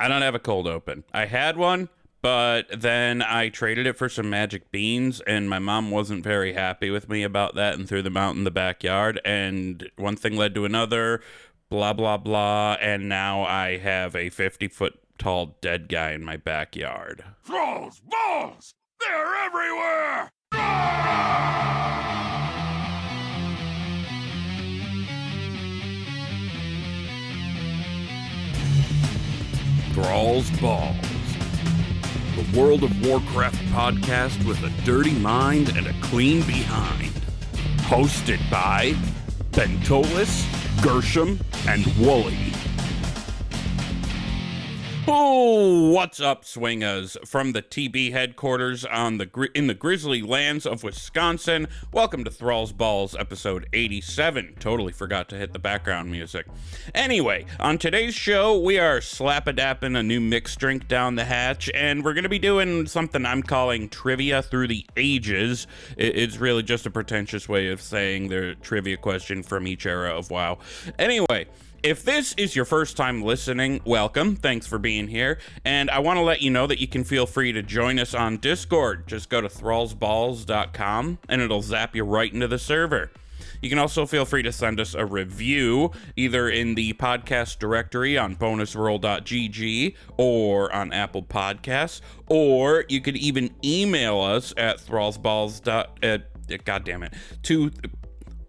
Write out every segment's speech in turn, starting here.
I don't have a cold open. I had one, but then I traded it for some magic beans, and my mom wasn't very happy with me about that and threw them out in the backyard. And one thing led to another, blah, blah, blah. And now I have a 50-foot tall dead guy in my backyard. Thralls! Balls! They're everywhere! Thralls Balls, the World of Warcraft podcast with a dirty mind and a clean behind. Hosted by Bentolis, Gershom, and Woolly. Oh, what's up, swingers? From the TB headquarters in the grizzly lands of Wisconsin, welcome to Thralls Balls, episode 87. Totally forgot to hit the background music. Anyway, on today's show, we are slap-a-dapping a new mixed drink down the hatch, and we're going to be doing something I'm calling Trivia Through the Ages. It's really just a pretentious way of saying the trivia question from each era of WoW. Anyway, if this is your first time listening, welcome. Thanks for being here. And I want to let you know that you can feel free to join us on Discord. Just go to thrallsballs.com and it'll zap you right into the server. You can also feel free to send us a review, either in the podcast directory on bonusroll.gg or on Apple Podcasts, or you could even email us at thrallsballs.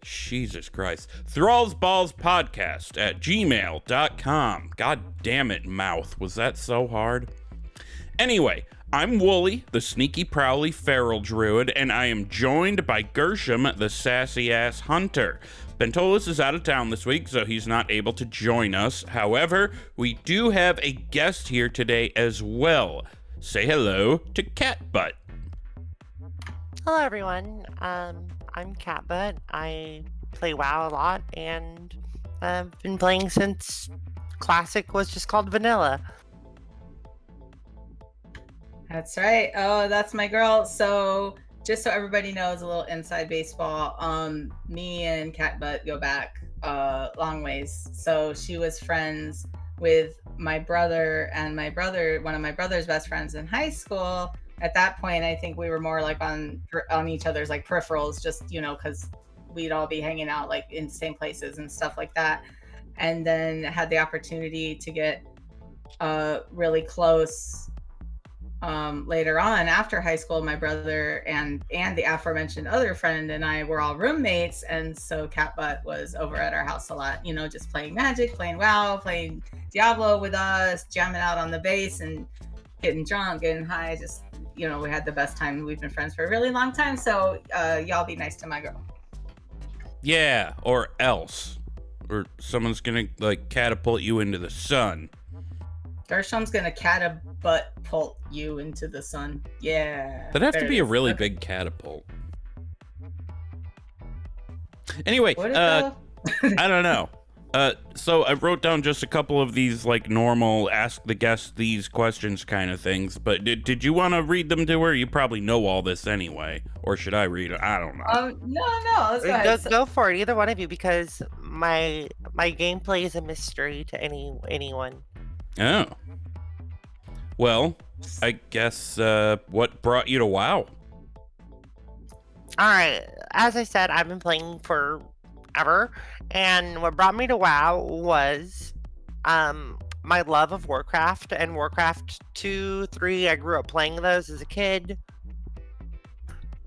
Jesus Christ. Thrallsballspodcast at gmail.com. God damn it, mouth. Was that so hard? Anyway, I'm Woolly, the sneaky prowly feral druid, and I am joined by Gershom, the sassy-ass hunter. Bentolis is out of town this week, so he's not able to join us. However, we do have a guest here today as well. Say hello to Catbut. Hello, everyone. I'm Catbut. I play WoW a lot, and I've been playing since Classic was just called Vanilla. That's right. Oh, that's my girl. So, just so everybody knows, a little inside baseball. Me and Catbut go back long ways. So she was friends with my brother, and one of my brother's best friends in high school. At that point, I think we were more like on each other's like peripherals, just, because we'd all be hanging out like in the same places and stuff like that. And then had the opportunity to get really close later on after high school. My brother and the aforementioned other friend and I were all roommates. And so Catbut was over at our house a lot, just playing Magic, playing WoW, playing Diablo with us, jamming out on the base and getting drunk, getting high, just we had the best time. We've been friends for a really long time, so y'all be nice to my girl. Yeah, or else. Or someone's gonna, catapult you into the sun. Gershom's gonna catapult you into the sun. Yeah. That'd have to be a really big catapult. Anyway, I don't know. So I wrote down just a couple of these normal ask the guest these questions kind of things, but did you want to read them to her? You probably know all this anyway, or should I read it? I don't know. No, let's go ahead. Go for it, either one of you, because my gameplay is a mystery to anyone. Oh. Well, I guess what brought you to WoW? Alright, as I said, I've been playing forever, and what brought me to WoW was my love of Warcraft and Warcraft 2, 3. I grew up playing those as a kid.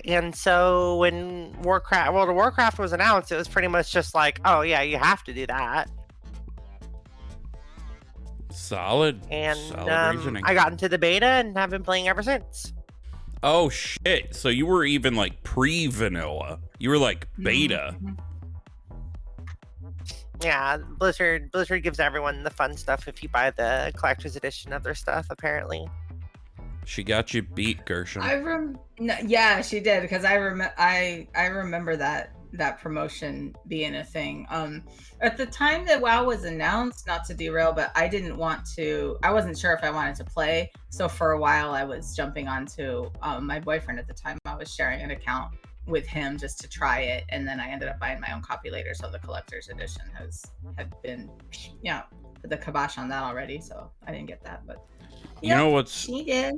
And so when World of Warcraft was announced, it was pretty much just like, oh yeah, you have to do that. Solid reasoning. I got into the beta and have been playing ever since. Oh shit, so you were even pre-vanilla. You were beta. Mm-hmm. Yeah, Blizzard gives everyone the fun stuff if you buy the collector's edition of their stuff, apparently. She got you beat, Gershom. Yeah, she did, because I remember that promotion being a thing. At the time that WoW was announced, not to derail, but I wasn't sure if I wanted to play. So for a while I was jumping onto my boyfriend at the time. I was sharing an account with him just to try it, and then I ended up buying my own copy later. So the collector's edition had been the kibosh on that already, so I didn't get that. But You know what's she did.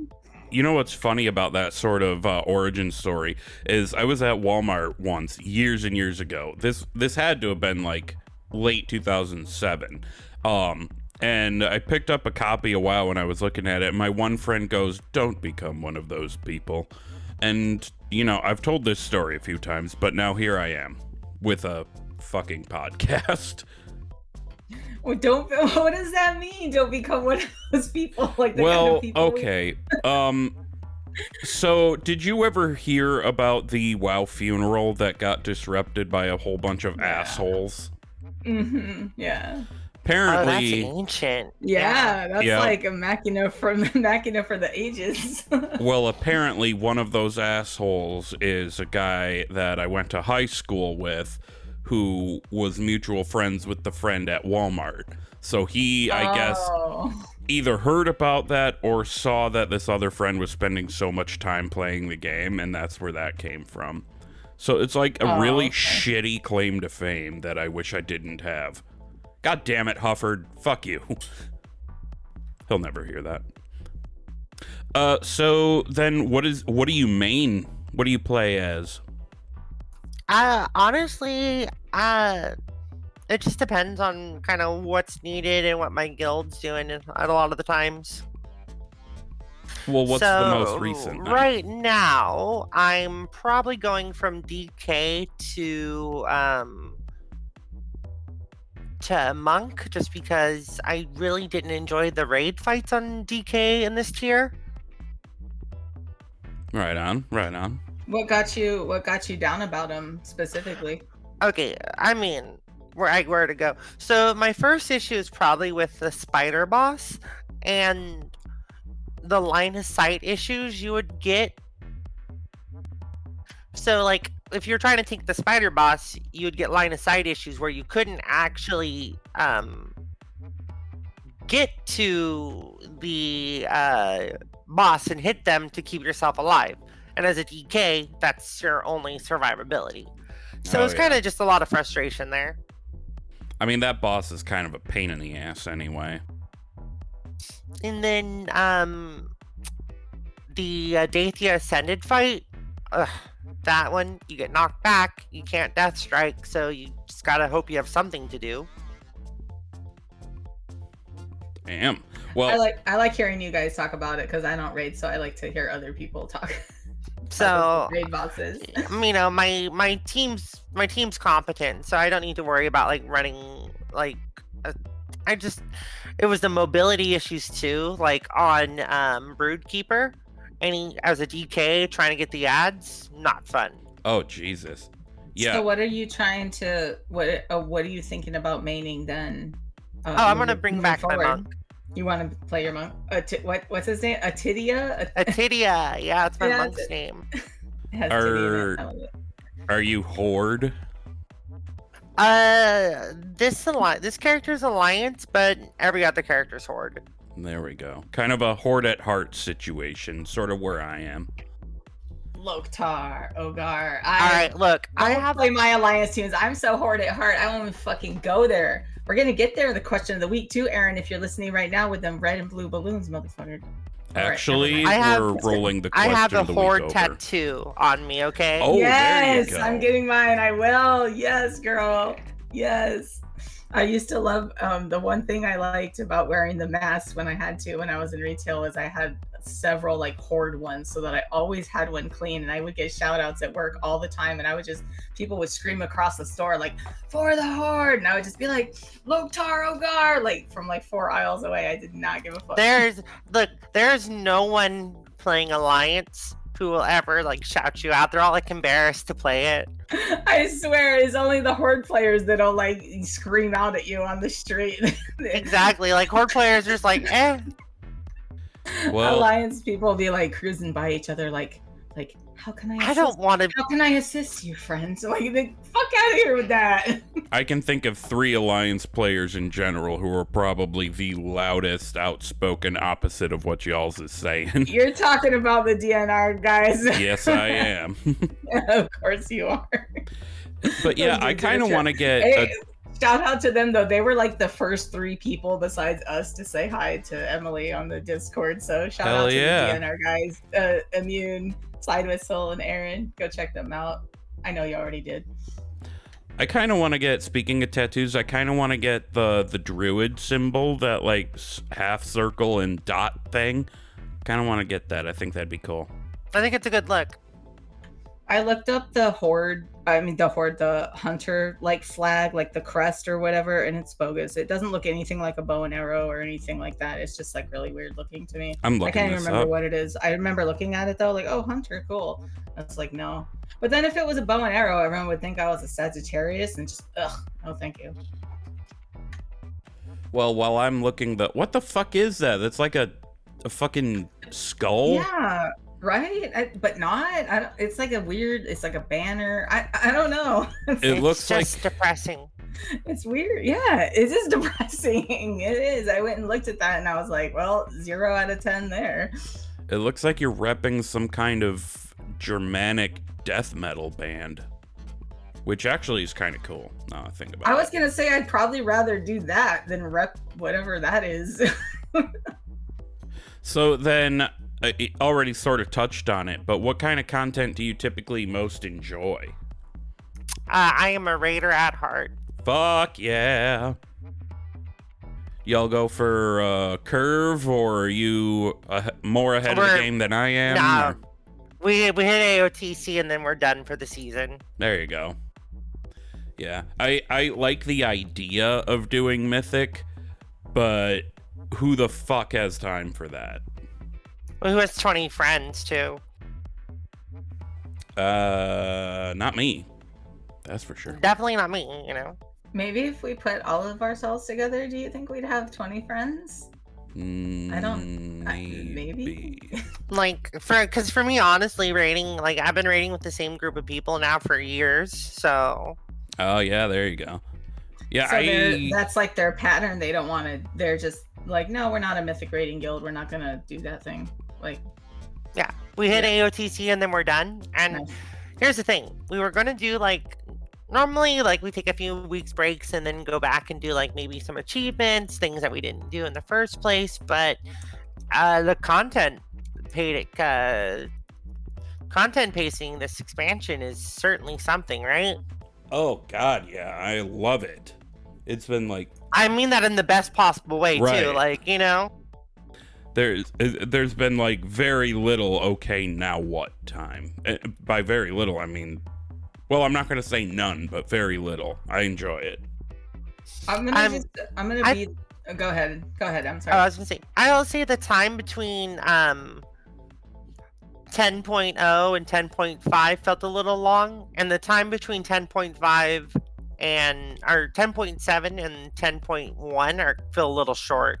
You know what's funny about that sort of origin story is I was at Walmart once years and years ago. This had to have been like late 2007. And I picked up a copy a while when I was looking at it. And my one friend goes, "Don't become one of those people." And, you know, I've told this story a few times, but now here I am with a fucking podcast. Well, what does that mean? Don't become one of those people, like the kind of people. Okay. So did you ever hear about the WoW funeral that got disrupted by a whole bunch of assholes? Mm-hmm. Yeah. Apparently, that's ancient. Yeah, that's like a machina for the ages. Well, apparently one of those assholes is a guy that I went to high school with, who was mutual friends with the friend at Walmart. So he, I guess, either heard about that or saw that this other friend was spending so much time playing the game, and that's where that came from. So it's like a really shitty claim to fame that I wish I didn't have. God damn it, Hufford. Fuck you. He'll never hear that. So then what do you main? What do you play as? Honestly, it just depends on kind of what's needed and what my guild's doing at a lot of the times. Well, what's the most recent? Then? Right now, I'm probably going from DK to Monk, just because I really didn't enjoy the raid fights on DK in this tier. Right on. What got you down about him specifically? Okay, I mean, where to go. So my first issue is probably with the spider boss and the line of sight issues you would get. So like, if you're trying to take the spider boss, you'd get line of sight issues where you couldn't actually get to the boss and hit them to keep yourself alive. And as a DK, that's your only survivability. So it's kind of just a lot of frustration there. I mean, that boss is kind of a pain in the ass anyway. And then the Daithia Ascended fight, that one, you get knocked back, you can't death strike, so you just gotta hope you have something to do. Damn. Well, Oh. I like hearing you guys talk about it because I don't raid, so I like to hear other people talk. So raid bosses. You know, my team's competent, so I don't need to worry about like running like it was the mobility issues too, like on Broodkeeper, and as a DK trying to get the ads, not fun. Oh Jesus. Yeah. So what are you trying to what are you thinking about maining then? I'm gonna bring back my monk. You want to play your monk? What's his name? Atidia? Atidia, yeah, it's my monk's name. Are you Horde? This character's Alliance, but every other character's Horde. There we go. Kind of a Horde at heart situation, sort of where I am. Loktar, Ogar. Alright, look, I have play my Alliance teams. I'm so Horde at heart, I won't even fucking go there. We're gonna get there. The question of the week too, Aaron, if you're listening right now with them red and blue balloons, motherfucker. Actually, we're rolling the question I have a of the Horde week over. tattoo on me, okay? Oh, yes, there you go. I'm getting mine. I will. Yes, girl. Yes. I used to love the one thing I liked about wearing the mask when I was in retail was I had several like Horde ones, so that I always had one clean, and I would get shout outs at work all the time, and people would scream across the store like, "For the Horde," and I would just be like, "Loktar Ogar," like from like 4 aisles away. I did not give a fuck. There's no one playing Alliance who will ever like shout you out. They're all like embarrassed to play it. I swear, it's only the Horde players that'll like scream out at you on the street. Exactly, like Horde players are just like, eh. Well, Alliance people be like cruising by each other, like, how can I? I don't want to. How can I assist you, friends? Like, fuck out of here with that. I can think of 3 Alliance players in general who are probably the loudest, outspoken opposite of what y'all's is saying. You're talking about the DNR guys. Yes, I am. Of course you are. But yeah, I kind of want to get. Shout out to them though. They were like the first 3 people besides us to say hi to Emily on the Discord. So shout Hell out to yeah. the DNR guys, Immune, Slide Whistle, and Aaron. Go check them out. I know you already did. I kind of want to get, speaking of tattoos, I kind of want to get the druid symbol, that like half circle and dot thing. Kind of want to get that. I think that'd be cool. I think it's a good look. I looked up the the hunter like flag, like the crest or whatever, and it's bogus. It doesn't look anything like a bow and arrow or anything like that. It's just like really weird looking to me. I'm I looking can't even this remember up. what it is. I remember looking at it though, like, oh, hunter, cool. I was like, no. But then if it was a bow and arrow, everyone would think I was a Sagittarius, and just no, thank you. Well, while I'm looking, what the fuck is that? That's like a fucking skull. Yeah. Right, but not. I don't, it's like a weird. It's like a banner. I don't know. It looks just like depressing. It's weird. Yeah, it is depressing. It is. I went and looked at that and I was like, well, 0 out of 10 there. it looks like you're repping some kind of Germanic death metal band, which actually is kind of cool. Now I think about it. I was gonna say I'd probably rather do that than rep whatever that is. So then, it already sort of touched on it, but what kind of content do you typically most enjoy? I am a raider at heart. Fuck yeah. Y'all go for curve, or are you more ahead of the game than I am? Nah, or- we hit AOTC and then we're done for the season. There you go. Yeah, I like the idea of doing Mythic, but who the fuck has time for that? Well, who has 20 friends too? Not me. That's for sure. Definitely not me, you know. Maybe if we put all of ourselves together, do you think we'd have 20 friends? I don't. Maybe. Like, because for me, honestly, raiding, like, I've been raiding with the same group of people now for years, so. Oh yeah, there you go. Yeah, So that's like their pattern. They don't want to. They're just like, no, we're not a mythic raiding guild. We're not gonna do that thing. Like, Yeah, we hit AOTC and then we're done. And nice. here's the thing: we were gonna do like normally, like we take a few weeks breaks and then go back and do like maybe some achievements, things that we didn't do in the first place. But the content pacing this expansion is certainly something, right? Oh god, yeah, I love it. It's been like, I mean that in the best possible way Right. too. Like, you know. there's been like very little okay now what time. By very little I mean, well, I'm not gonna say none, but very little. I enjoy it. I'm gonna be. Go ahead. I'm sorry. Oh, I was gonna say, I'll say the time between 10.0 and 10.5 felt a little long, and the time between 10.5 and or 10.7 and 10.1 feel a little short.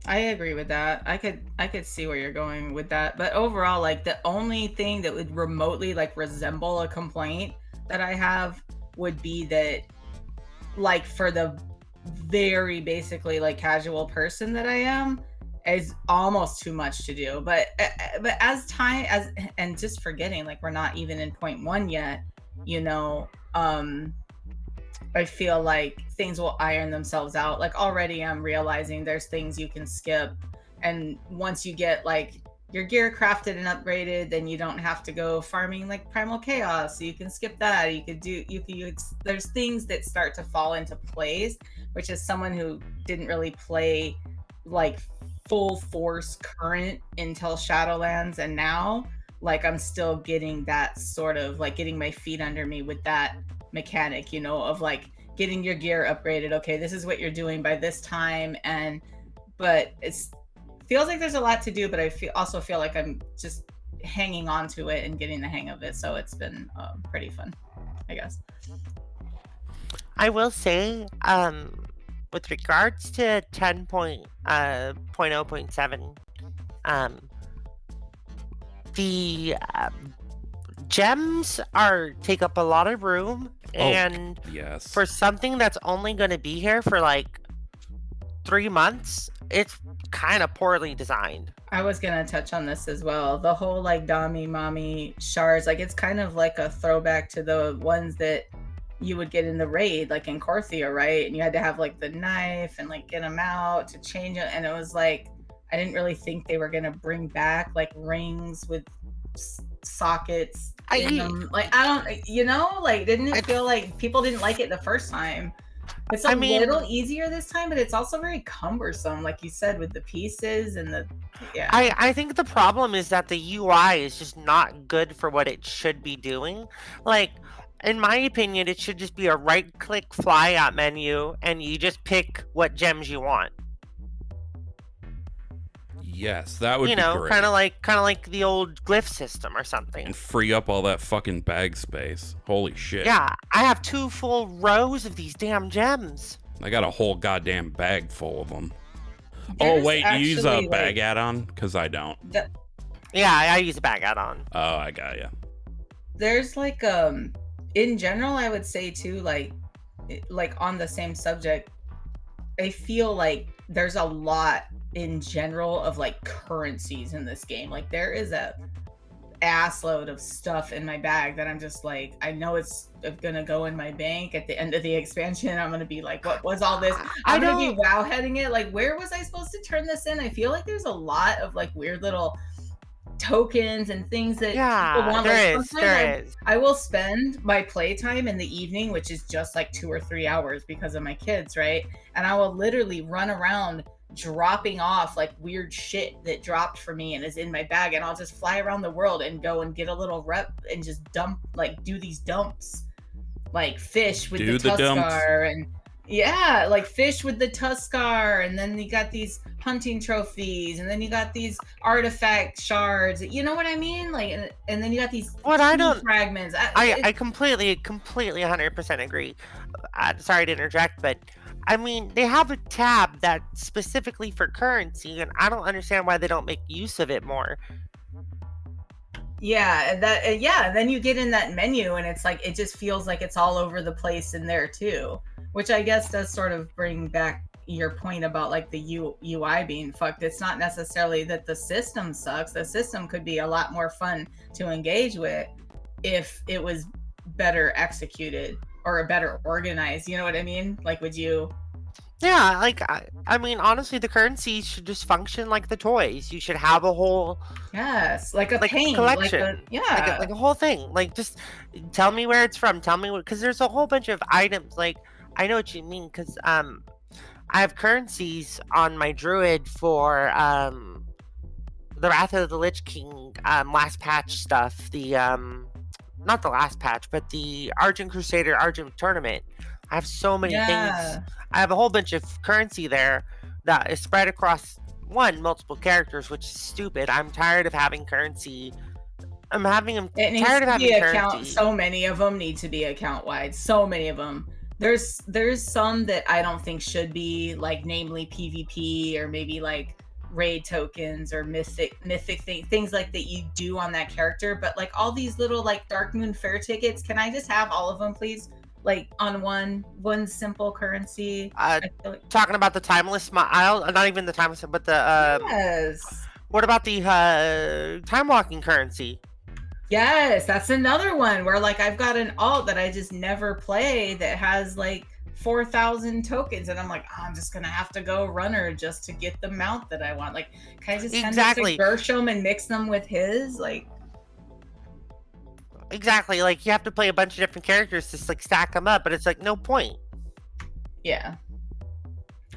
I agree with that. I could see where you're going with that. But overall, like the only thing that would remotely like resemble a complaint that I have would be that, like, for the very basically like casual person that I am, is almost too much to do. But and just forgetting, like, we're not even in 0.1 yet, you know. I feel like things will iron themselves out. Like, already I'm realizing there's things you can skip, and once you get like your gear crafted and upgraded, then you don't have to go farming like Primal Chaos, so you can skip that. There's things that start to fall into place, which is someone who didn't really play like full force current until Shadowlands, and now like I'm still getting that sort of like getting my feet under me with that mechanic, you know, of like getting your gear upgraded. Okay, this is what you're doing by this time, but it's feels like there's a lot to do, but I also feel like I'm just hanging on to it and getting the hang of it. So it's been pretty fun, I guess. I will say, with regards to 10.0.7, the gems take up a lot of room, and Yes. for something that's only going to be here for like 3 months, it's kind of poorly designed. I was gonna touch on this as well. The whole like Dami Mommy shards, like it's kind of like a throwback to the ones that you would get in the raid, like in Corthia, right? And you had to have like the knife and like get them out to change it. And it was like, I didn't really think they were gonna bring back like rings with sockets in them. Like I don't, like didn't it feel like people didn't like it the first time? It's a little easier this time, but it's also very cumbersome, like you said, with the pieces and the I think the problem is that the UI is just not good for what it should be doing. Like, in my opinion, it should just be a right-click fly-out menu, and you just pick what gems you want. Yes, that would be great. kind of like the old glyph system or something. And free up all that fucking bag space. Holy shit. Yeah, I have 2 full rows of these damn gems. I got a whole goddamn bag full of them. There's you use a actually, bag add-on? Because I don't. Yeah, I use a bag add-on. Oh, I got ya. There's like in general, I would say too, like on the same subject, I feel like there's a lot in general of like currencies in this game. Like there is a assload of stuff in my bag that I'm just like, I know it's gonna go in my bank at the end of the expansion. I'm gonna be like, what was all this? I'm gonna be wow heading it. Like, where was I supposed to turn this in? I feel like there's a lot of like weird little tokens and things that people want. There is. I will spend my playtime in the evening, which is just like 2 or 3 hours because of my kids, right? And I will literally run around dropping off like weird shit that dropped for me and is in my bag, and I'll just fly around the world and go and get a little rep and just do these dumps, like fish with the Tuskar, and like fish with the Tuskar, and then you got these hunting trophies, and then you got these artifact shards, you know what I mean? Like, and then you got these fragments. I completely 100% agree. Sorry to interject, but I mean, they have a tab that's specifically for currency, and I don't understand why they don't make use of it more. Yeah, and then you get in that menu, and it's like, it just feels like it's all over the place in there too, which I guess does sort of bring back your point about like the UI being fucked. It's not necessarily that the system sucks. The system could be a lot more fun to engage with if it was better executed or better organized. You know what I mean? Like, would you? Yeah, like I mean, honestly, the currency should just function like the toys. You should have a whole like a paint collection, like a whole thing. Like, just tell me where it's from. Tell me what, because there's a whole bunch of items. Like, I know what you mean, because I have currencies on my druid for the Wrath of the Lich King last patch stuff. The not the last patch, but the Argent Crusader Argent Tournament. I have so many things. I have a whole bunch of currency there that is spread across multiple characters, which is stupid. I'm tired of having currency. I'm tired of having currency. So many of them need to be account wide. So many of them. There's some that I don't think should be, like, namely PvP or maybe like raid tokens or mythic things like that you do on that character. But like all these little like Darkmoon Faire tickets, can I just have all of them, please? Like on one simple currency. Talking about the timeless not even the timeless, but the yes. What about the time walking currency? Yes, that's another one where like I've got an alt that I just never play that has like 4,000 tokens, and I'm like, I'm just gonna have to go runner just to get the mount that I want. Like, can I just send it to Gershom and mix them with his? Like, exactly. Like, you have to play a bunch of different characters to like stack them up, but it's like no point. Yeah.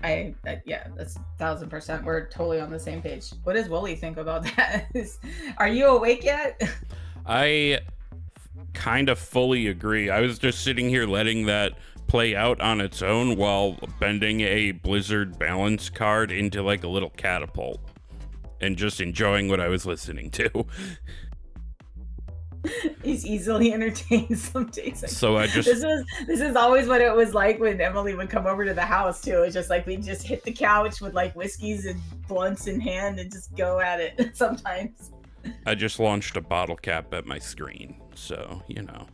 That's 1,000%. We're totally on the same page. What does Woolly think about that? Are you awake yet? I kind of fully agree. I was just sitting here letting that play out on its own while bending a Blizzard balance card into like a little catapult and just enjoying what I was listening to. He's easily entertained some days. So I just this is always what it was like when Emily would come over to the house too. It's just like we'd just hit the couch with like whiskeys and blunts in hand and just go at it sometimes. I just launched a bottle cap at my screen, so you know.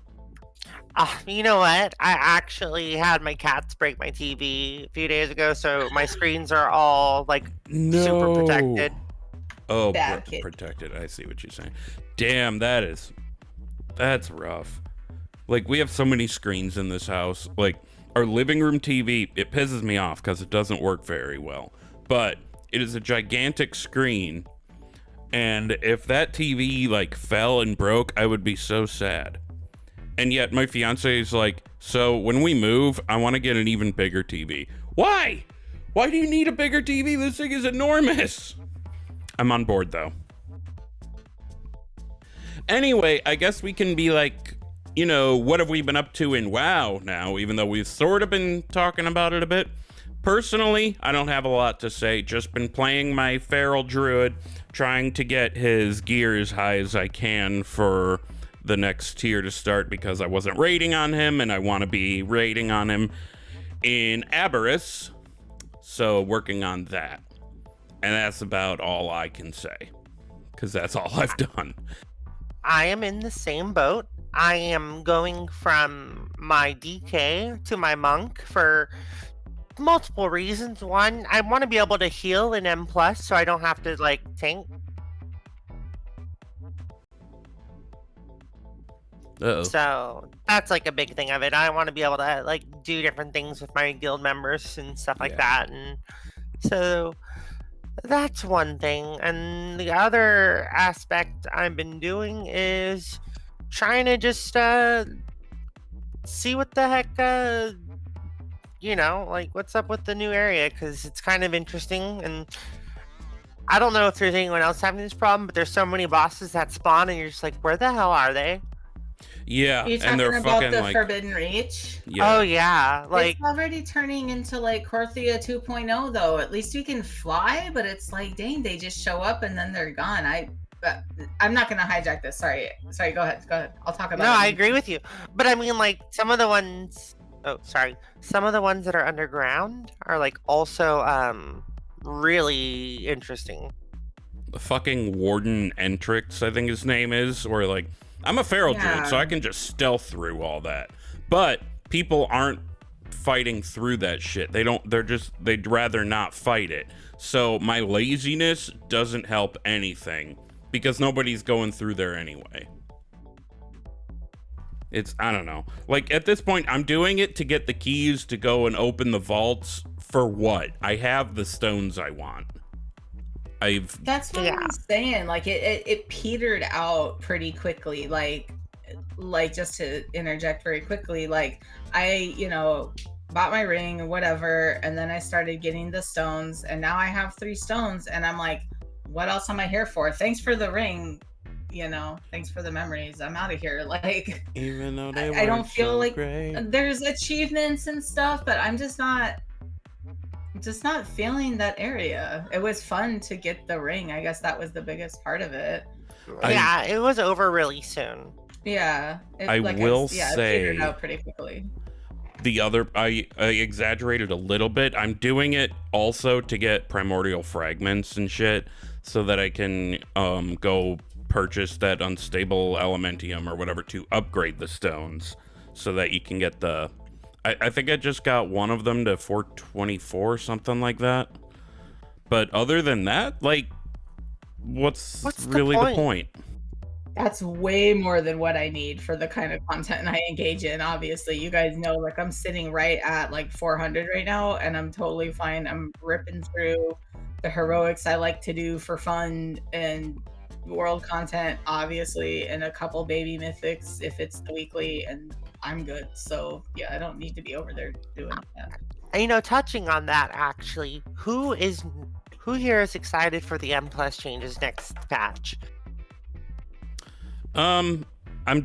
You know what? I actually had my cats break my TV a few days ago, so my screens are all like super protected. Oh, protected. I see what you're saying. Damn, that's rough. Like, we have so many screens in this house. Like, our living room TV, it pisses me off because it doesn't work very well. But it is a gigantic screen. And if that TV, like, fell and broke, I would be so sad. And yet my fiance is like, so when we move, I want to get an even bigger TV. Why? Why do you need a bigger TV? This thing is enormous. I'm on board, though. Anyway, I guess we can be like, you know, what have we been up to in WoW now, even though we've sort of been talking about it a bit. Personally, I don't have a lot to say. Just been playing my feral druid, trying to get his gear as high as I can for the next tier to start, because I wasn't raiding on him and I want to be raiding on him in Aberrus. So working on that. And that's about all I can say, because that's all I've done. I am in the same boat. I am going from my DK to my monk for multiple reasons. One, I want to be able to heal in M+, so I don't have to, like, tank. Uh-oh. So that's, like, a big thing of it. I want to be able to, like, do different things with my guild members and stuff like that. And so that's one thing. And the other aspect I've been doing is trying to just see what the heck, you know, like, what's up with the new area, because it's kind of interesting. And I don't know if there's anyone else having this problem, but there's so many bosses that spawn and you're just like, where the hell are they? Yeah, Are you and talking they're about fucking the like, Forbidden Reach? yeah. Oh yeah, like, It's already turning into like Korthia 2.0 though. At least you can fly, but it's like, dang, they just show up and then they're gone. I'm not gonna hijack this. Sorry, go ahead. I'll talk about no, it. I agree with you. But I mean, like, some of the ones that are underground are like also really interesting. The fucking Warden Entrix, I think his name is, or like, I'm a feral druid, so I can just stealth through all that. But people aren't fighting through that shit. They'd rather not fight it. So my laziness doesn't help anything, because nobody's going through there anyway. I don't know. Like, at this point, I'm doing it to get the keys to go and open the vaults. For what? I have the stones I want. That's what I'm saying. Like, it petered out pretty quickly. Like just to interject very quickly, like, I, bought my ring or whatever, and then I started getting the stones, and now I have 3 stones, and I'm like, what else am I here for? Thanks for the ring, thanks for the memories. I'm out of here. Like, even though I don't feel so like great. There's achievements and stuff, but I'm just not feeling that area. It was fun to get the ring. I guess that was the biggest part of it. Yeah, it was over really soon. Yeah. I will say, it figured out pretty quickly. I exaggerated a little bit. I'm doing it also to get primordial fragments and shit, so that I can go purchase that unstable elementium or whatever to upgrade the stones, so that you can get the... I think I just got one of them to 424, something like that. But other than that, like, what's really the point? That's way more than what I need for the kind of content I engage in. Obviously, you guys know, like, I'm sitting right at like 400 right now, and I'm totally fine. I'm ripping through the heroics I like to do for fun and world content, obviously, and a couple baby mythics if it's the weekly, and I'm good. So yeah, I don't need to be over there doing that. And, touching on that, actually, who here is excited for the M+ changes next patch? I'm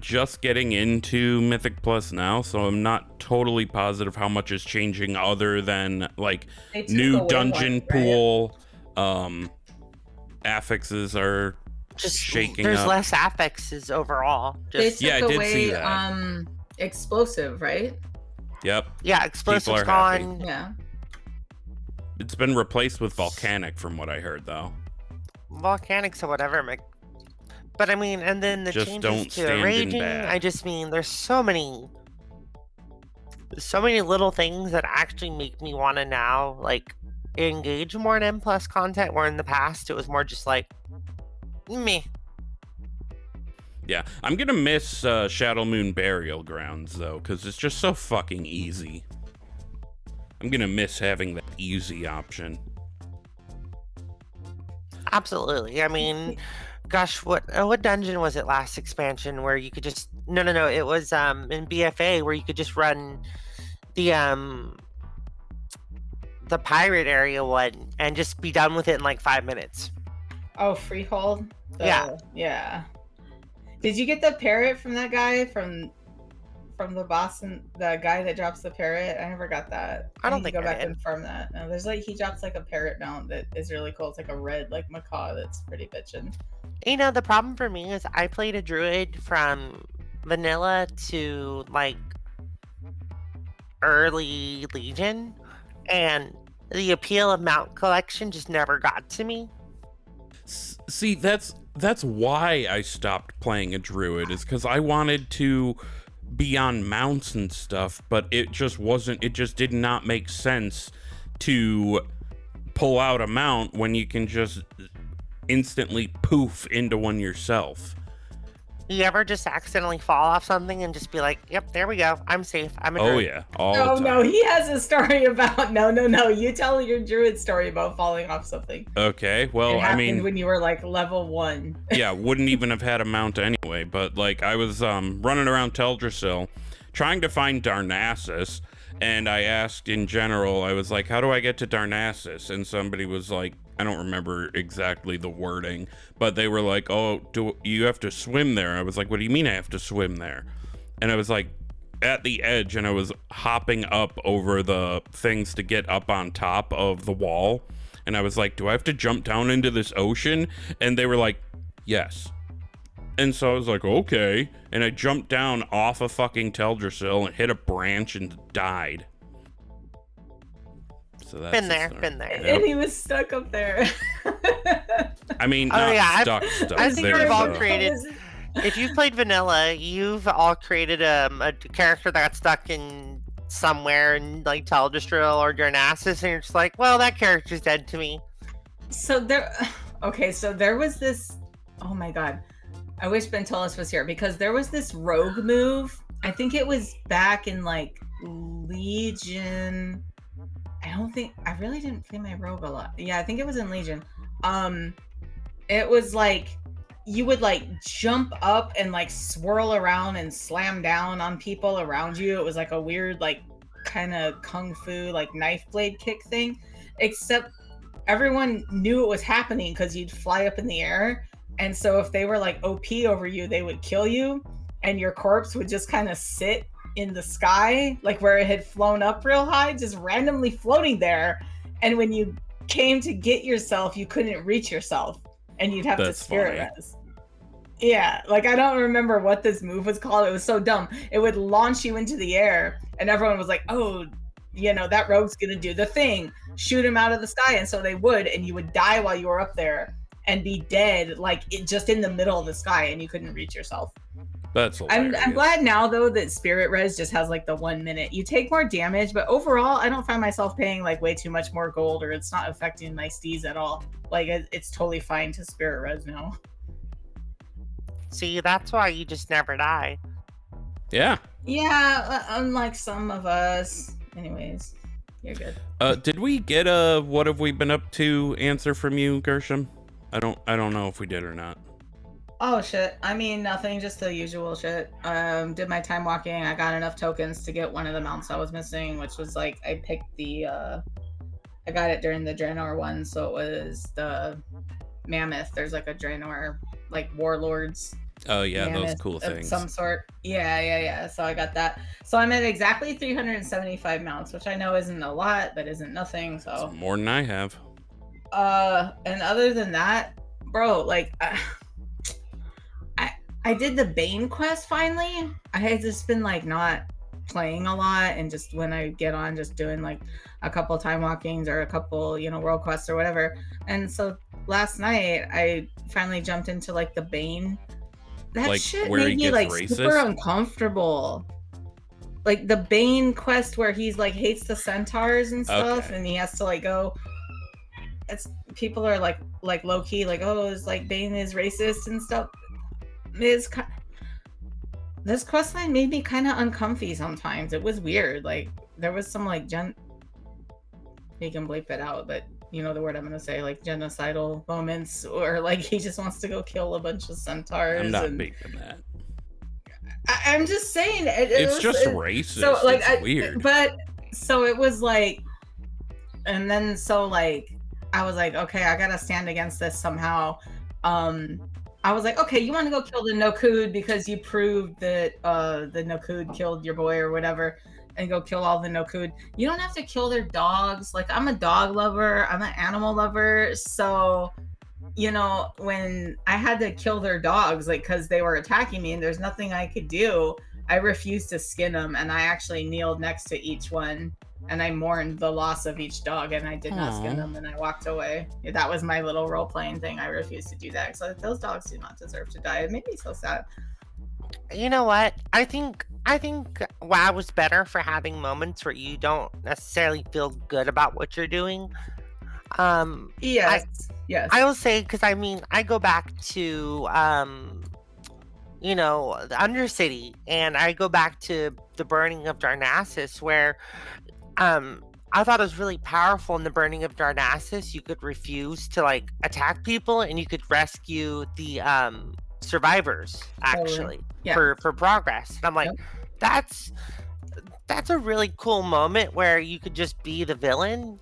just getting into Mythic Plus now, so I'm not totally positive how much is changing, other than like new dungeon pool. Affixes are just shaking there's up. less affixes overall. They took I did away see that. explosive, right? Yep. Yeah, explosive's happy. gone. Yeah. It's been replaced with volcanic, from what I heard, though. Volcanics or whatever. But I mean, and then the Just changes don't to stand in raging. bad. I just mean, there's so many little things that actually make me want to now, like, engage more in M+ content, where in the past it was more just like, meh. Yeah, I'm gonna miss Shadow Moon Burial Grounds though, because it's just so fucking easy. I'm gonna miss having that easy option. Absolutely. I mean, gosh, what dungeon was it last expansion where you could just no, it was in BFA where you could just run the pirate area one and just be done with it in like 5 minutes. Oh, Freehold? Yeah. Yeah. Did you get the parrot from that guy from the boss and the guy that drops the parrot? I never got that. I don't need to think go I back did. and confirm that. No, there's like he drops like a parrot mount that is really cool. It's like a red like macaw that's pretty bitchin'. You know, the problem for me is I played a druid from vanilla to like early Legion, and the appeal of mount collection just never got to me. See, that's why I stopped playing a druid, is because I wanted to be on mounts and stuff, but it just did not make sense to pull out a mount when you can just instantly poof into one yourself. You ever just accidentally fall off something and just be like, yep, there we go, I'm safe, I'm a druid. Oh yeah, all the Oh time. no, he has a story about no. You tell your druid story about falling off something. Okay, well, It I mean, happened when you were like level 1. yeah, wouldn't even have had a mount anyway, but like I was running around Teldrassil trying to find Darnassus, and I asked in general, I was like, how do I get to Darnassus? And somebody was like, I don't remember exactly the wording, but they were like, oh, do you have to swim there? I was like, what do you mean I have to swim there? And I was like at the edge, and I was hopping up over the things to get up on top of the wall, and I was like, do I have to jump down into this ocean? And they were like, yes. And so I was like, okay. And I jumped down off of fucking Teldrassil and hit a branch and died. So that's Been there. Yep. And he was stuck up there. I mean, Oh, not yeah, stuck. I think There's we've all a- created. If you've played vanilla, you've all created a character that got stuck in somewhere in like Teldrassil or Darnassus, and you're just like, well, that character's dead to me. So there was this, oh my god, I wish Bentolis was here, because there was this rogue move. I think it was back in like Legion. I really didn't play my rogue a lot. Yeah, I think it was in Legion. It was like you would like jump up and like swirl around and slam down on people around you. It was like a weird like kind of kung fu like knife blade kick thing, except everyone knew it was happening because you'd fly up in the air, and so if they were like OP over you, they would kill you, and your corpse would just kind of sit in the sky, like where it had flown up real high, just randomly floating there. And when you came to get yourself, you couldn't reach yourself, and you'd have That's to spirit funny. res. Yeah, like I don't remember what this move was called. It was so dumb. It would launch you into the air, and everyone was like, oh, you know, that rogue's gonna do the thing, shoot him out of the sky. And so they would, and you would die while you were up there and be dead, like just in the middle of the sky, and you couldn't reach yourself. That's hilarious. I'm glad now though that spirit res just has like the 1 minute. You take more damage, but overall I don't find myself paying like way too much more gold, or it's not affecting my steez at all. Like it's totally fine to spirit res now. See, that's why you just never die. Yeah. Yeah, unlike some of us. Anyways, you're good. Did we get a what have we been up to answer from you, Gershom? I don't know if we did or not. Oh shit. I mean nothing, just the usual shit. Did my time walking. I got enough tokens to get one of the mounts I was missing, which was like I picked the I got it during the Draenor one, so it was the Mammoth. There's like a Draenor like warlords. Oh yeah, those Mammoth cool of things. some sort. Yeah. So I got that. So I'm at exactly 375 mounts, which I know isn't a lot, but isn't nothing. So It's more than I have. and other than that, bro, like I did the Bane quest finally. I had just been like not playing a lot, and just when I get on, just doing like a couple time walkings or a couple, you know, world quests or whatever. And so last night I finally jumped into like the Bane. That Like, shit where he made me gets like racist? super uncomfortable. Like the Bane quest where he's like hates the centaurs and stuff, Okay. and he has to like go. It's people are like low key like, oh, it's like Bane is racist and stuff. This quest line made me kind of uncomfy sometimes. It was weird. Like there was some like you can bleep it out, but you know the word I'm gonna say, like genocidal moments, or like he just wants to go kill a bunch of centaurs. I'm not beeping that. I'm just saying It's just racist. So like it's weird. But so it was like, and then so like I was like, okay, I gotta stand against this somehow. I was like, okay, you want to go kill the Nokud because you proved that the Nokud killed your boy or whatever, and go kill all the Nokud. You don't have to kill their dogs. Like, I'm a dog lover, I'm an animal lover, so you know, when I had to kill their dogs, like, because they were attacking me and there's nothing I could do, I refused to skin them, and I actually kneeled next to each one and I mourned the loss of each dog, and I did not skin them, and I walked away. That was my little role-playing thing. I refused to do that because those dogs do not deserve to die. It made me so sad. You know what? I think WoW was better for having moments where you don't necessarily feel good about what you're doing. Yes. I will say, because I mean, I go back to you know, the Undercity, and I go back to the burning of Darnassus, where I thought it was really powerful in the burning of Darnassus. You could refuse to like attack people, and you could rescue the survivors actually for progress. And I'm like, that's a really cool moment where you could just be the villain.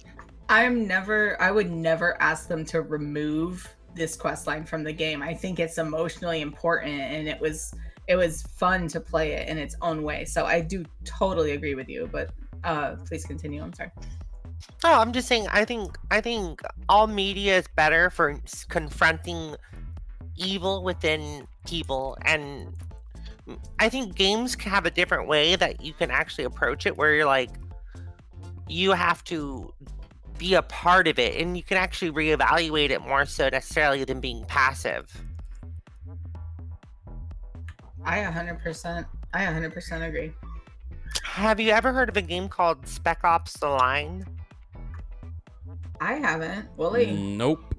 I would never ask them to remove this quest line from the game. I think it's emotionally important, and it was fun to play it in its own way. So I do totally agree with you, but please continue. I'm sorry. Oh, I'm just saying, I think all media is better for confronting evil within people, and I think games can have a different way that you can actually approach it, where you're like, you have to be a part of it, and you can actually reevaluate it more so necessarily than being passive. I 100% agree. Have you ever heard of a game called Spec Ops: The Line? I haven't. Woolly? Nope,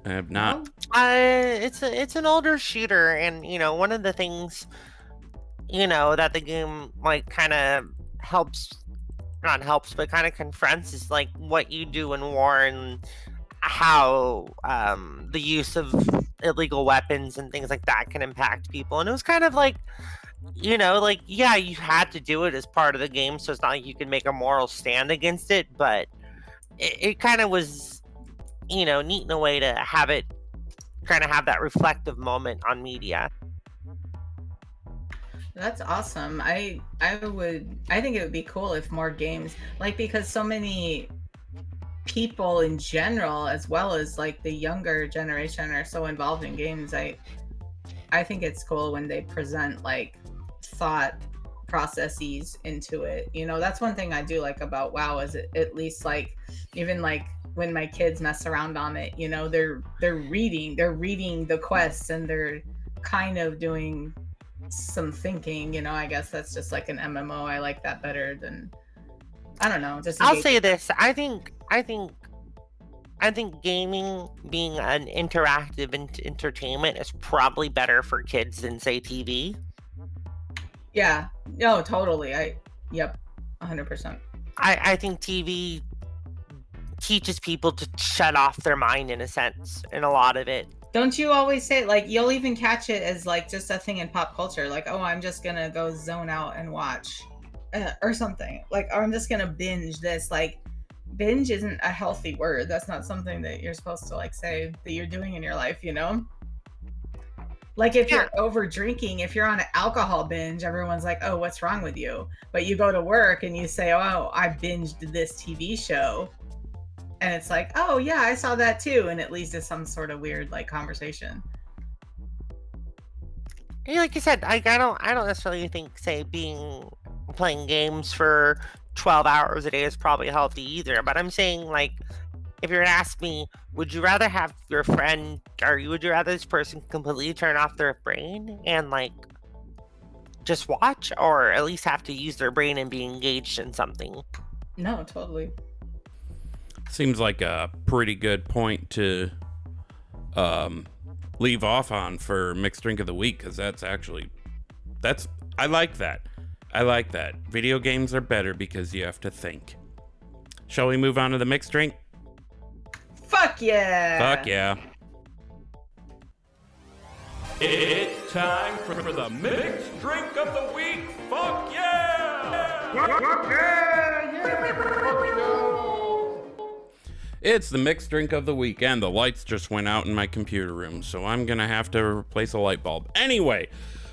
I have not. It's an older shooter, and you know, one of the things, you know, that the game like kind of but kind of confronts is like what you do in war, and how the use of illegal weapons and things like that can impact people. And it was kind of like, you know, like, yeah, you had to do it as part of the game, so it's not like you can make a moral stand against it, but it kind of was, you know, neat in a way to have it kind of have that reflective moment on media. That's awesome. I think it would be cool if more games, like, because so many people in general, as well as like the younger generation, are so involved in games. I think it's cool when they present like thought processes into it. You know, that's one thing I do like about WoW, is at least like, even like when my kids mess around on it, you know, they're reading the quests, and they're kind of doing some thinking. You know, I guess that's just like an MMO. I like that better than, I don't know, just I'll say this. I think gaming being an interactive entertainment is probably better for kids than, say, TV. Yeah, no, totally. Yep, 100%. I think TV teaches people to shut off their mind, in a sense, in a lot of it. Don't you always say, like, you'll even catch it as like just a thing in pop culture, like, oh, I'm just gonna go zone out and watch or something, like, or I'm just gonna binge this. Like, binge isn't a healthy word. That's not something that you're supposed to like say that you're doing in your life, you know? Like, if you're over drinking, if you're on an alcohol binge, everyone's like, oh, what's wrong with you? But you go to work and you say, oh, I binged this TV show, and it's like, oh yeah, I saw that too, and it leads to some sort of weird like conversation. Like you said, I don't necessarily think, say, playing games for 12 hours a day is probably healthy either. But I'm saying, like, if you're to ask me, would you rather have your friend, or would you rather this person completely turn off their brain and like just watch, or at least have to use their brain and be engaged in something? No, totally. Seems like a pretty good point to leave off on for mixed drink of the week, because that's I like that. I like that. Video games are better because you have to think. Shall we move on to the mixed drink? Fuck yeah! Fuck yeah. It's time for the mixed drink of the week. Fuck yeah! Fuck yeah! It's the mixed drink of the week, and the lights just went out in my computer room, so I'm gonna have to replace a light bulb. Anyway,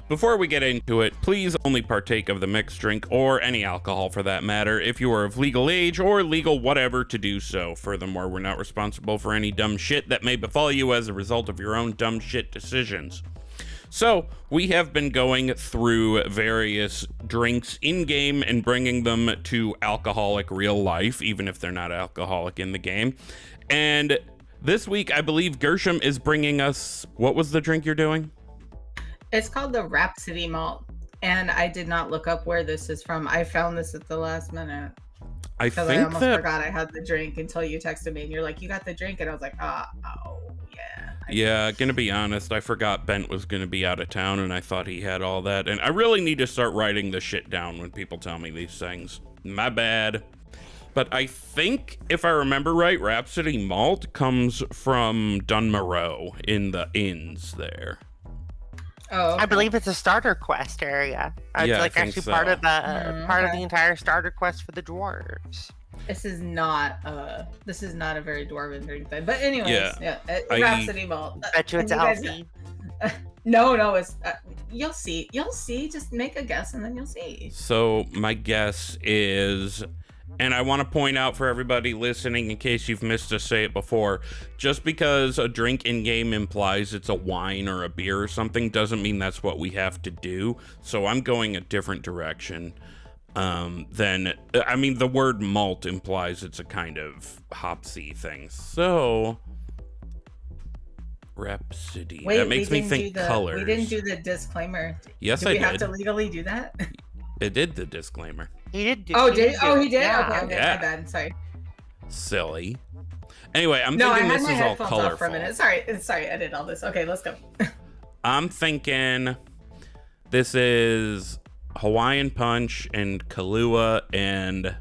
before we get into it, please only partake of the mixed drink, or any alcohol for that matter, if you are of legal age or legal whatever to do so. Furthermore, we're not responsible for any dumb shit that may befall you as a result of your own dumb shit decisions. So, we have been going through various drinks in-game and bringing them to alcoholic real life, even if they're not alcoholic in the game. And this week, I believe Gershom is bringing us... What was the drink you're doing? It's called the Rhapsody Malt, and I did not look up where this is from. I found this at the last minute. I Because think I almost that... forgot I had the drink until you texted me, and you're like, you got the drink? And I was like, oh, yeah. Yeah, gonna be honest, I forgot Bent was gonna be out of town, and I thought he had all that. And I really need to start writing this shit down when people tell me these things. My bad. But I think, if I remember right, Rhapsody Malt comes from Dunmoreau in the inns there. Oh, okay. I believe it's a starter quest area. It's Yeah, I like think actually so. part of the Okay. entire starter quest for the dwarves. This is not a very dwarven drink thing. But anyways, Yeah. Rhapsody Malt. Bet you it's You guys- Elfie. No, it's you'll see. Just make a guess and then you'll see. So my guess is, and I want to point out for everybody listening, in case you've missed us say it before, just because a drink in-game implies it's a wine or a beer or something doesn't mean that's what we have to do. So I'm going a different direction than, I mean, the word malt implies it's a kind of hopsy thing. So, Rhapsody. Wait, that makes we me didn't think do the, colors. We didn't do the disclaimer. Yes, do I we have did. to legally do that? It did the disclaimer. He did do. Oh, he did do oh it. he did? Yeah. Okay, Yeah. my bad. Sorry. Silly. Anyway, I'm No, I thinking had this my is all headphones off for a colorful. minute. Sorry, I did all this. Okay, let's go. I'm thinking this is Hawaiian Punch and Kahlua and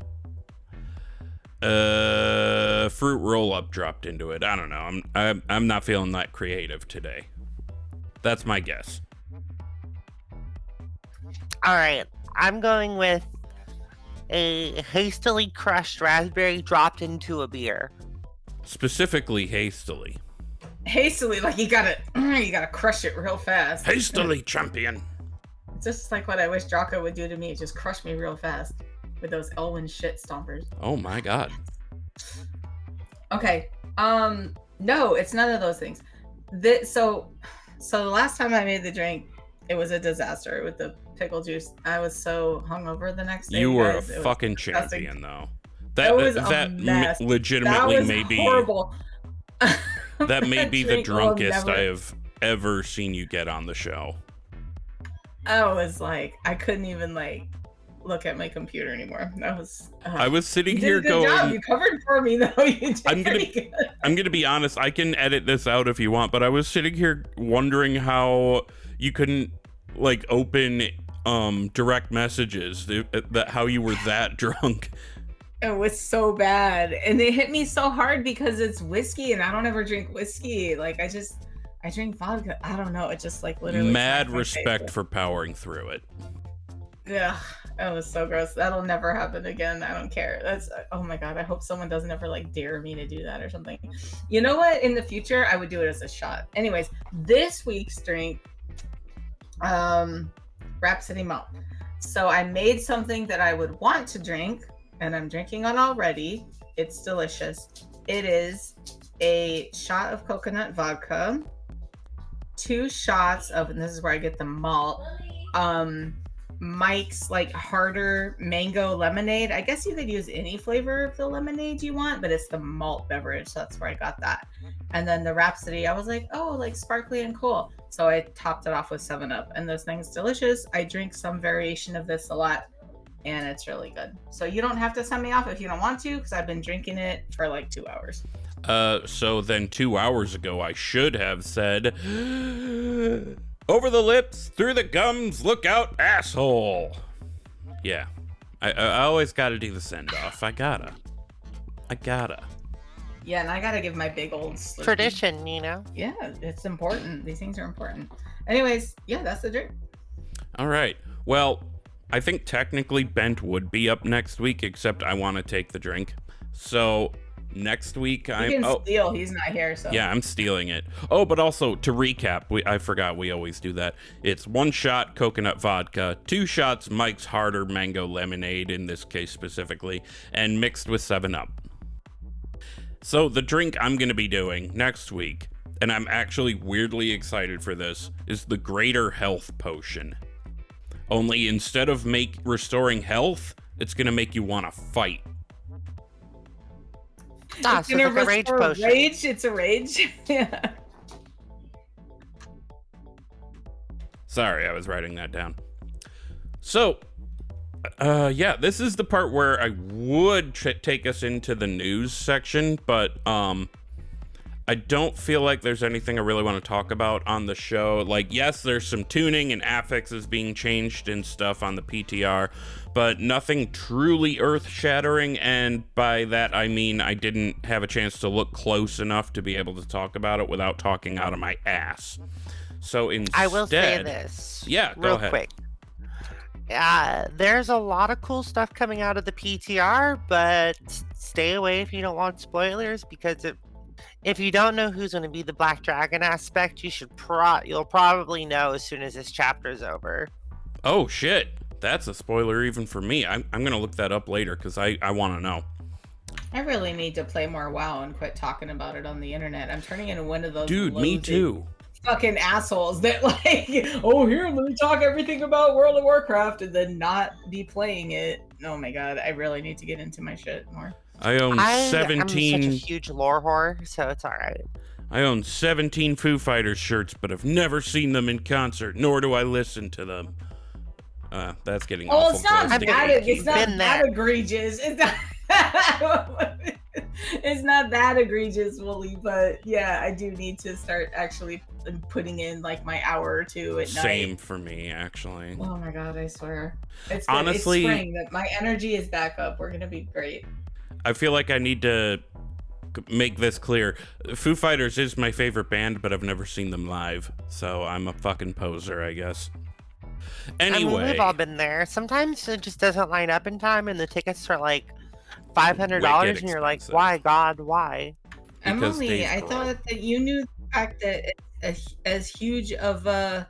fruit roll-up dropped into it. I don't know. I'm not feeling that creative today. That's my guess. All right, I'm going with a hastily crushed raspberry dropped into a beer. Specifically hastily. Hastily, like you gotta crush it real fast. Hastily, champion. It's just like what I wish Draco would do to me, just crush me real fast with those Elwyn shit stompers. Oh my god. Okay. No, it's none of those things. So the last time I made the drink, it was a disaster with the pickle juice. I was so hungover the next day. You were guys. a It was fucking disgusting. champion, though. It was a That mess. legitimately That was may be horrible. that may be the Drink will drunkest never- I have ever seen you get on the show. I was like, I couldn't even like look at my computer anymore. That was. I was sitting You here did a good job. going, You covered for me though. You did I'm gonna- pretty good. I'm gonna be honest, I can edit this out if you want, but I was sitting here wondering how you couldn't like open direct messages, how you were that drunk. It was so bad, and it hit me so hard because it's whiskey, and I don't ever drink whiskey. Like I drink vodka. I don't know. It just like literally. Mad smacked my respect face. for powering through it. Yeah, that was so gross. That'll never happen again. I don't care. That's oh my god. I hope someone doesn't ever like dare me to do that or something. You know what? In the future, I would do it as a shot. Anyways, this week's drink, Rhapsody Malt. So I made something that I would want to drink, and I'm drinking on already. It's delicious. It is a shot of coconut vodka, 2 shots of, and this is where I get the malt, Mike's like harder mango lemonade. I guess you could use any flavor of the lemonade you want, but it's the malt beverage, so that's where I got that. And then the Rhapsody, I was like, oh, like sparkly and cool. So I topped it off with 7-Up, and this thing's delicious. I drink some variation of this a lot, and it's really good. So you don't have to send me off if you don't want to, because I've been drinking it for like 2 hours. So then 2 hours ago, I should have said, Over the lips, through the gums, look out, asshole. Yeah, I always gotta do the send-off. I gotta. Yeah, and I gotta give my big old Slurpee. Tradition, you know? Yeah, it's important. These things are important. Anyways, yeah, that's the drink. All right. Well, I think technically Bent would be up next week, except I want to take the drink. So next week You can steal. He's not here, so. Yeah, I'm stealing it. Oh, but also to recap, I forgot we always do that. It's 1 shot coconut vodka, 2 shots Mike's Harder mango lemonade, in this case specifically, and mixed with 7-Up. So the drink I'm going to be doing next week, and I'm actually weirdly excited for this, is the Greater Health Potion. Only instead of restoring health, it's going to make you want to fight. Ah, so it's like a rage potion. Rage? It's a rage? Yeah. Sorry, I was writing that down. So, yeah, this is the part where I would take us into the news section, but I don't feel like there's anything I really want to talk about on the show. Like, yes, there's some tuning and affixes being changed and stuff on the PTR, but nothing truly earth-shattering, and by that I mean I didn't have a chance to look close enough to be able to talk about it without talking out of my ass. So instead... I will say this. Yeah, go real ahead. quick. There's a lot of cool stuff coming out of the PTR, but stay away if you don't want spoilers, because if you don't know who's going to be the Black Dragon aspect, you'll probably know as soon as this chapter is over. Oh shit, that's a spoiler even for me. I'm gonna look that up later because I want to know. I really need to play more WoW and quit talking about it on the internet. I'm turning into one of those Dude, me too. Fucking assholes that like, oh here, let me talk everything about World of Warcraft and then not be playing it. Oh my god, I really need to get into my shit more. I own 17. I'm such a huge lore whore, so it's all right. I own 17 Foo Fighters shirts, but I've never seen them in concert, nor do I listen to them. That's getting awful. It's not close. it's not that egregious. It's not. It's not that egregious, Woolly, but yeah, I do need to start actually putting in like my hour or two at night. Same for me, actually. Oh my god, I swear. It's Honestly, it's spring. That my energy is back up. We're gonna be great. I feel like I need to make this clear. Foo Fighters is my favorite band, but I've never seen them live, so I'm a fucking poser, I guess. Anyway, I mean, we've all been there. Sometimes it just doesn't line up in time, and the tickets are like $500, and you're like, "Why, God, why?" Emily, I thought that you knew the fact that as huge of a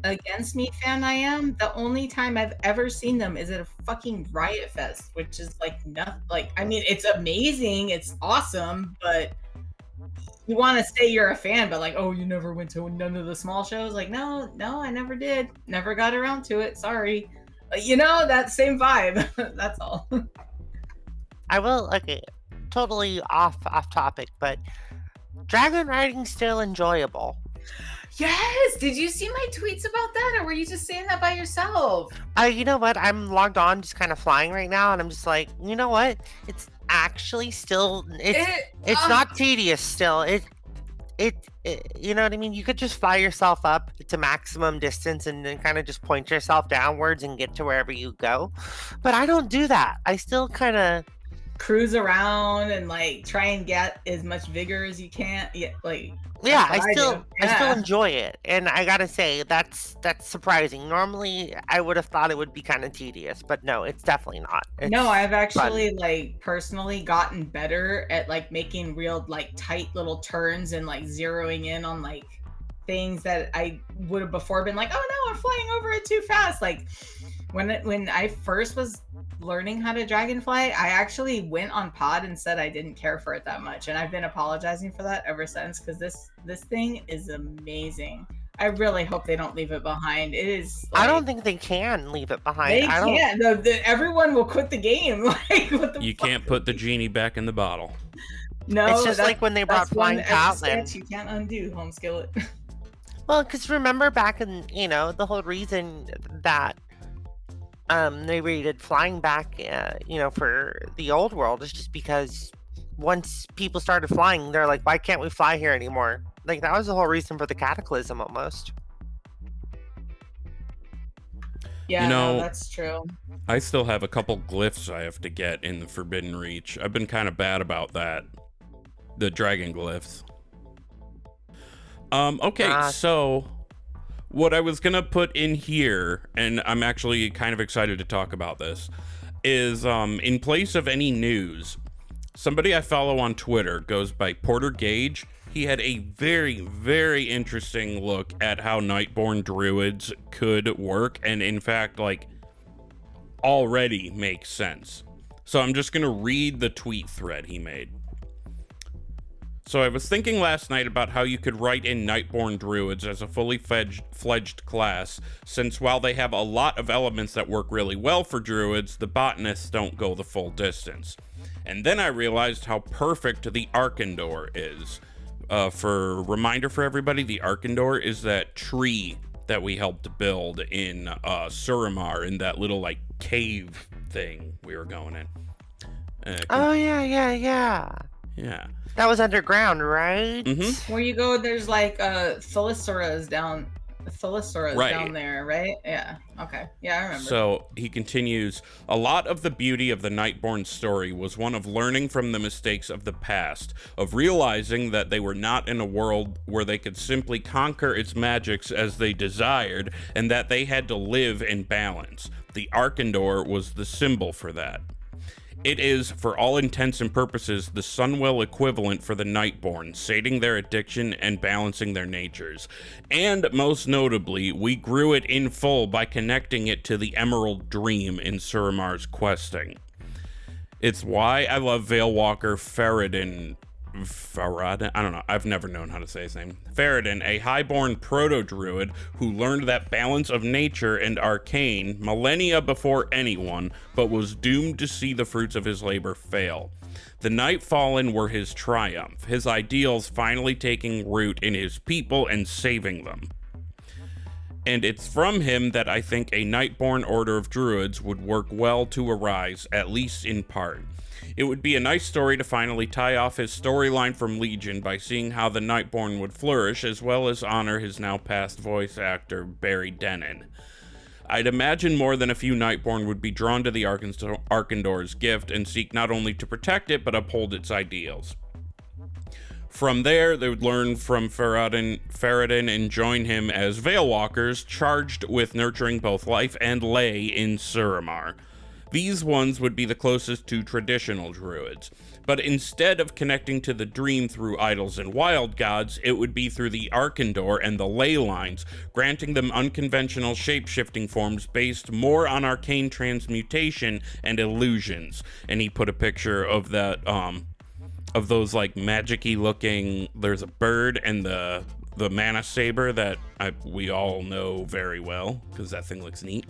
Against Me fan I am. The only time I've ever seen them is at a fucking Riot Fest, which is like nothing. Like, I mean, it's amazing, it's awesome, but you want to say you're a fan, but like, oh, you never went to none of the small shows. Like, no, I never did. Never got around to it. Sorry. You know, that same vibe. That's all. I will, okay, totally off topic, but dragon riding's still enjoyable. Yes! Did you see my tweets about that, or were you just saying that by yourself? You know what? I'm logged on, just kind of flying right now, and I'm just like, you know what? It's actually still, it's not tedious still. It, you know what I mean? You could just fly yourself up to maximum distance and then kind of just point yourself downwards and get to wherever you go. But I don't do that. I still kind of cruise around and like try and get as much vigor as you can. Yeah, like I still enjoy it, and I gotta say that's surprising. Normally, I would have thought it would be kind of tedious, but no, it's definitely not. No, I've actually like personally gotten better at like making real like tight little turns and like zeroing in on like things that I would have before been like, oh no, I'm flying over it too fast. Like when I first was learning how to dragonfly, I actually went on pod and said I didn't care for it that much, and I've been apologizing for that ever since, because this thing is amazing. I really hope they don't leave it behind. It is like, I don't think they can leave it behind. They can't. Everyone will quit the game. Like, what the you can't put the genie back in the bottle. No, it's just like when they brought Flying Catland. You can't undo, home skillet. Well, because remember back in, the whole reason that they rated flying back, for the old world is just because once people started flying, they're like, why can't we fly here anymore? Like, that was the whole reason for the cataclysm almost. Yeah, You no, know, that's true. I still have a couple glyphs I have to get in the Forbidden Reach. I've been kind of bad about that. The dragon glyphs. Okay, Ah, so what I was gonna put in here, and I'm actually kind of excited to talk about this, is in place of any news, somebody I follow on Twitter goes by Porter Gage. He had a very, very interesting look at how Nightborn druids could work, and in fact, like, already makes sense. So I'm just gonna read the tweet thread he made. So I was thinking last night about how you could write in Nightborn druids as a fully fledged class, since while they have a lot of elements that work really well for druids, the botanists don't go the full distance. And then I realized how perfect the Arkandor is. For reminder for everybody, the Arkandor is that tree that we helped build in Suramar, in that little like cave thing we were going in. oh, yeah. Yeah. That was underground, right? Mm-hmm. Where you go, there's like Thylaceuras down Right. down there, right? Yeah. Okay. Yeah, I remember. So he continues, a lot of the beauty of the Nightborn story was one of learning from the mistakes of the past, of realizing that they were not in a world where they could simply conquer its magics as they desired, and that they had to live in balance. The Arkandor was the symbol for that. It is, for all intents and purposes, the Sunwell equivalent for the Nightborn, sating their addiction and balancing their natures. And most notably, we grew it in full by connecting it to the Emerald Dream in Suramar's questing. It's why I love Veilwalker Faradin. I don't know. I've never known how to say his name. Faradin, a highborn proto-druid who learned that balance of nature and arcane millennia before anyone, but was doomed to see the fruits of his labor fail. The Nightfallen were his triumph, his ideals finally taking root in his people and saving them. And it's from him that I think a Nightborn order of druids would work well to arise, at least in part. It would be a nice story to finally tie off his storyline from Legion by seeing how the Nightborn would flourish, as well as honor his now passed voice actor, Barry Dennen. I'd imagine more than a few Nightborn would be drawn to the Arkandor's gift and seek not only to protect it, but uphold its ideals. From there, they would learn from Faradin and join him as Veilwalkers, charged with nurturing both life and ley in Suramar. These ones would be the closest to traditional druids, but instead of connecting to the dream through idols and wild gods, it would be through the Arkandor and the ley lines, granting them unconventional shape-shifting forms based more on arcane transmutation and illusions. And he put a picture of that, of those like magic-y looking, there's a bird and the mana saber that we all know very well, because that thing looks neat.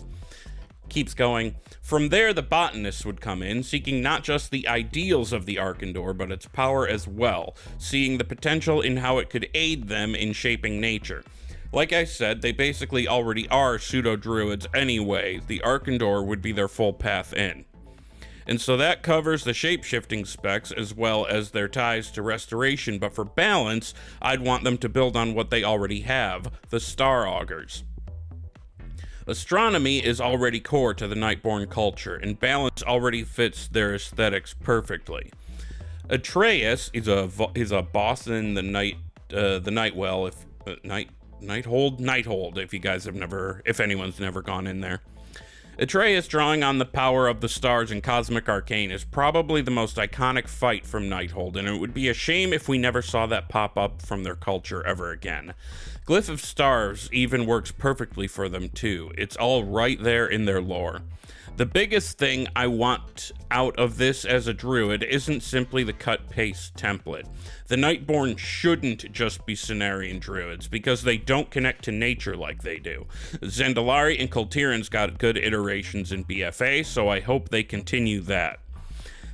Keeps going. From there, the botanists would come in, seeking not just the ideals of the Arkandor, but its power as well, seeing the potential in how it could aid them in shaping nature. Like I said, they basically already are pseudo-druids anyway. The Arkandor would be their full path in. And so that covers the shape-shifting specs as well as their ties to restoration, but for balance, I'd want them to build on what they already have, the Star Augurs. Astronomy is already core to the Nightborn culture, and balance already fits their aesthetics perfectly. Atreus is a boss in the Nightwell, Nighthold, if you guys have never, if anyone's never gone in there. Atreus drawing on the power of the stars and cosmic arcane is probably the most iconic fight from Nighthold, and it would be a shame if we never saw that pop up from their culture ever again. Glyph of Stars even works perfectly for them too. It's all right there in their lore. The biggest thing I want out of this as a druid isn't simply the cut-paste template. The Nightborn shouldn't just be Cenarian druids, because they don't connect to nature like they do. Zandalari and Kultiran's got good iterations in BFA, so I hope they continue that.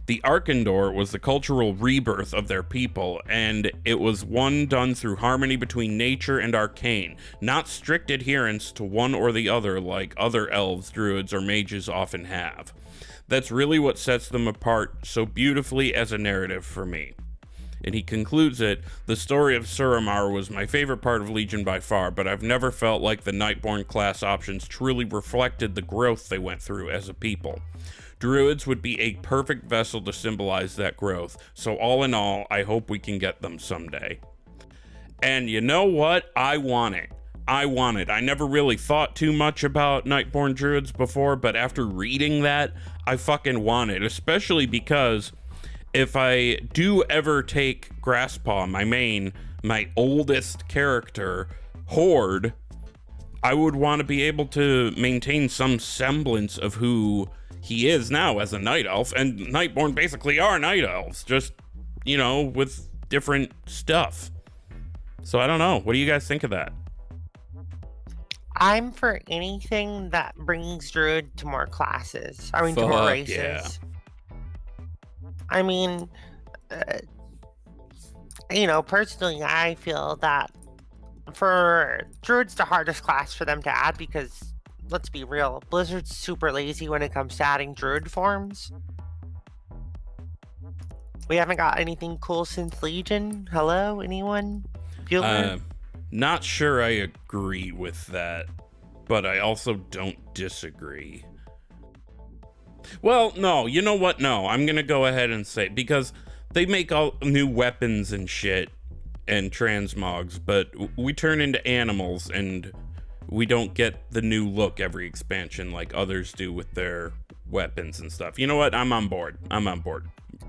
The Arkandor was the cultural rebirth of their people, and it was one done through harmony between nature and arcane, not strict adherence to one or the other like other elves, druids, or mages often have. That's really what sets them apart so beautifully as a narrative for me. And he concludes it, the story of Suramar was my favorite part of Legion by far, but I've never felt like the Nightborn class options truly reflected the growth they went through as a people. Druids would be a perfect vessel to symbolize that growth, so all in all, I hope we can get them someday. And you know what? I want it. I never really thought too much about Nightborn Druids before, but after reading that, I fucking want it, especially because if I do ever take Grasspaw, my oldest character, Horde, I would want to be able to maintain some semblance of who he is now as a night elf, and Nightborn basically are night elves, just, you know, with different stuff. So I don't know. What do you guys think of that? I'm for anything that brings Druid to more classes. I mean, to more races. Yeah. I mean, you know, personally, I feel that for Druid's the hardest class for them to add because, let's be real, Blizzard's super lazy when it comes to adding Druid forms. We haven't got anything cool since Legion. Hello, anyone? Not sure I agree with that, but I also don't disagree. Well, no, you know what? No, I'm gonna go ahead and say, because they make all new weapons and shit and transmogs, but we turn into animals and we don't get the new look every expansion like others do with their weapons and stuff. You know what? I'm on board.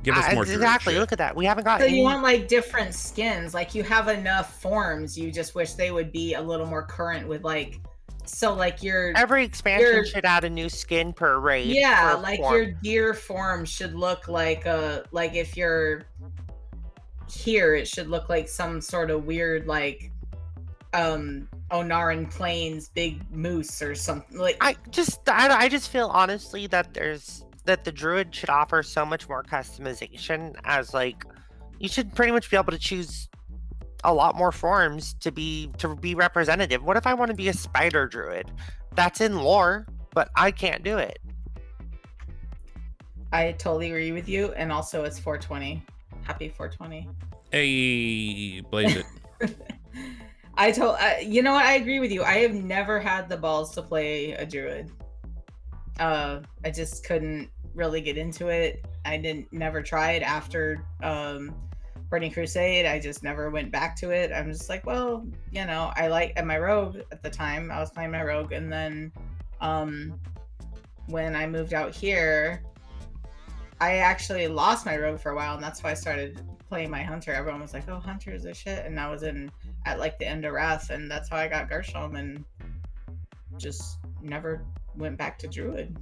Give us more exactly. shit. Look at that. We haven't got. So you want like different skins? Like you have enough forms. You just wish they would be a little more current with like. So like every expansion should add a new skin per raid. Yeah, like form. Your deer form should look like if you're here, it should look like some sort of weird like Onaran Plains big moose or something. Like I just feel honestly that the Druid should offer so much more customization, as like you should pretty much be able to choose a lot more forms to be representative. What if I want to be a spider Druid? That's in lore, but I can't do it. I totally agree with you, and also it's 420. Happy 420. Hey, blaze it. You know what? I agree with you. I have never had the balls to play a Druid. I just couldn't really get into it. I never tried after Burning Crusade. I just never went back to it. I'm just like, well, you know, I like my rogue at the time. I was playing my rogue, and then when I moved out here, I actually lost my rogue for a while, and that's why I started playing my hunter. Everyone was like, oh, hunters are shit, and I was at like the end of Wrath, and that's how I got Gershom, and just never went back to Druid.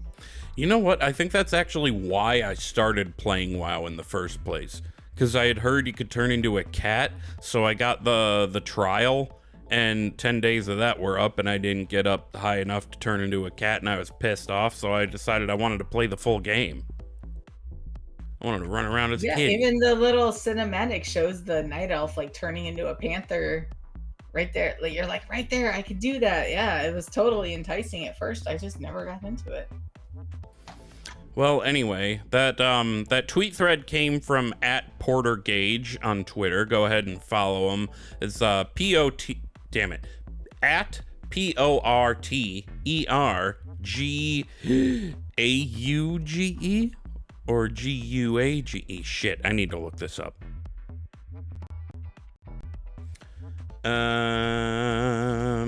You know what? I think that's actually why I started playing WoW in the first place. Because I had heard you could turn into a cat, so I got the trial, and 10 days of that were up, and I didn't get up high enough to turn into a cat, and I was pissed off, so I decided I wanted to play the full game. I wanted to run around as a kid. Even the little cinematic shows the night elf like turning into a panther right there. Like you're like, right there, I could do that. Yeah, it was totally enticing at first. I just never got into it. Well, anyway, that tweet thread came from @PorterGage on Twitter. Go ahead and follow him. It's @PorterGeauge or GUAGE. Shit, I need to look this up.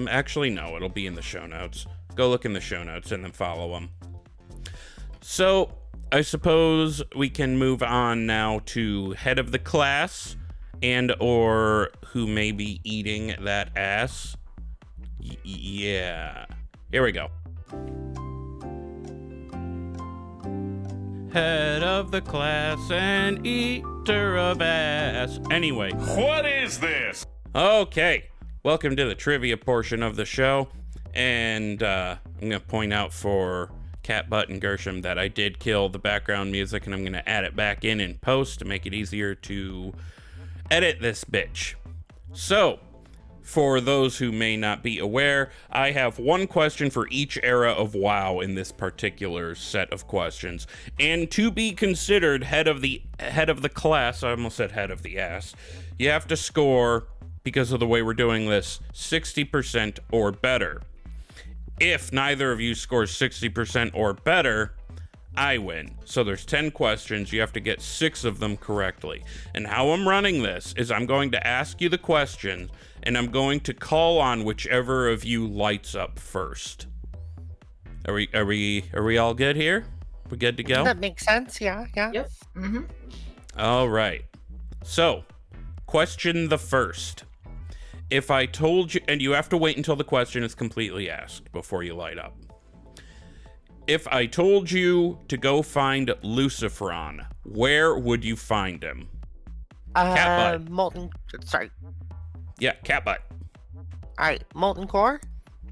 Actually, no, it'll be in the show notes. Go look in the show notes and then follow him. So, I suppose we can move on now to head of the class and or who may be eating that ass. Yeah. Here we go. Head of the class and eater of ass. Anyway. What is this? Okay. Welcome to the trivia portion of the show. And I'm going to point out for Catbut and Gershom that I did kill the background music, and I'm going to add it back in post to make it easier to edit this bitch. So, For those who may not be aware, I have one question for each era of WoW in this particular set of questions. And to be considered head of the class, I almost said head of the ass, you have to score, because of the way we're doing this, 60% or better. If neither of you scores 60% or better, I win. So there's 10 questions. You have to get 6 of them correctly. And how I'm running this is I'm going to ask you the question, and I'm going to call on whichever of you lights up first. Are we all good here? We good to go? That makes sense. Yeah. Yep. Mm-hmm. All right. So, question the first. If I told you, and you have to wait until the question is completely asked before you light up. If I told you to go find Luciferon, where would you find him? Catbut. Molten. Sorry. Yeah, Catbut. All right, Molten Core.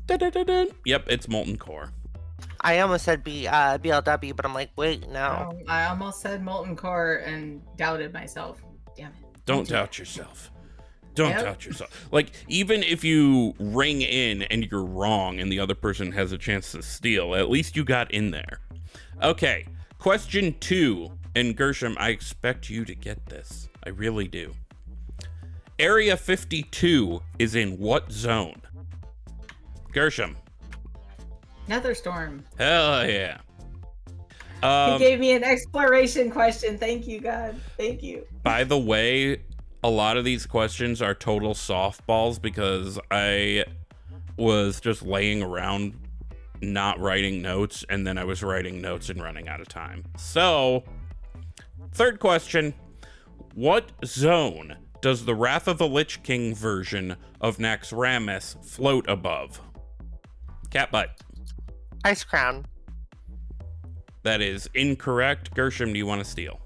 Dun-dun-dun-dun. Yep, it's Molten Core. I almost said BLW, but I'm like, wait, no. Oh, I almost said Molten Core and doubted myself. Damn it. Don't doubt yourself. Don't doubt yourself. Like, even if you ring in and you're wrong and the other person has a chance to steal, at least you got in there. Okay, question 2. And Gershom, I expect you to get this. I really do. Area 52 is in what zone? Gershom. Netherstorm. Hell yeah. He gave me an exploration question. Thank you, God. Thank you. By the way, a lot of these questions are total softballs because I was just laying around not writing notes, and then I was writing notes and running out of time. So, third question. What zone does the Wrath of the Lich King version of Naxxramas float above? Catbut. Ice Crown. That is incorrect. Gershom, do you want to steal?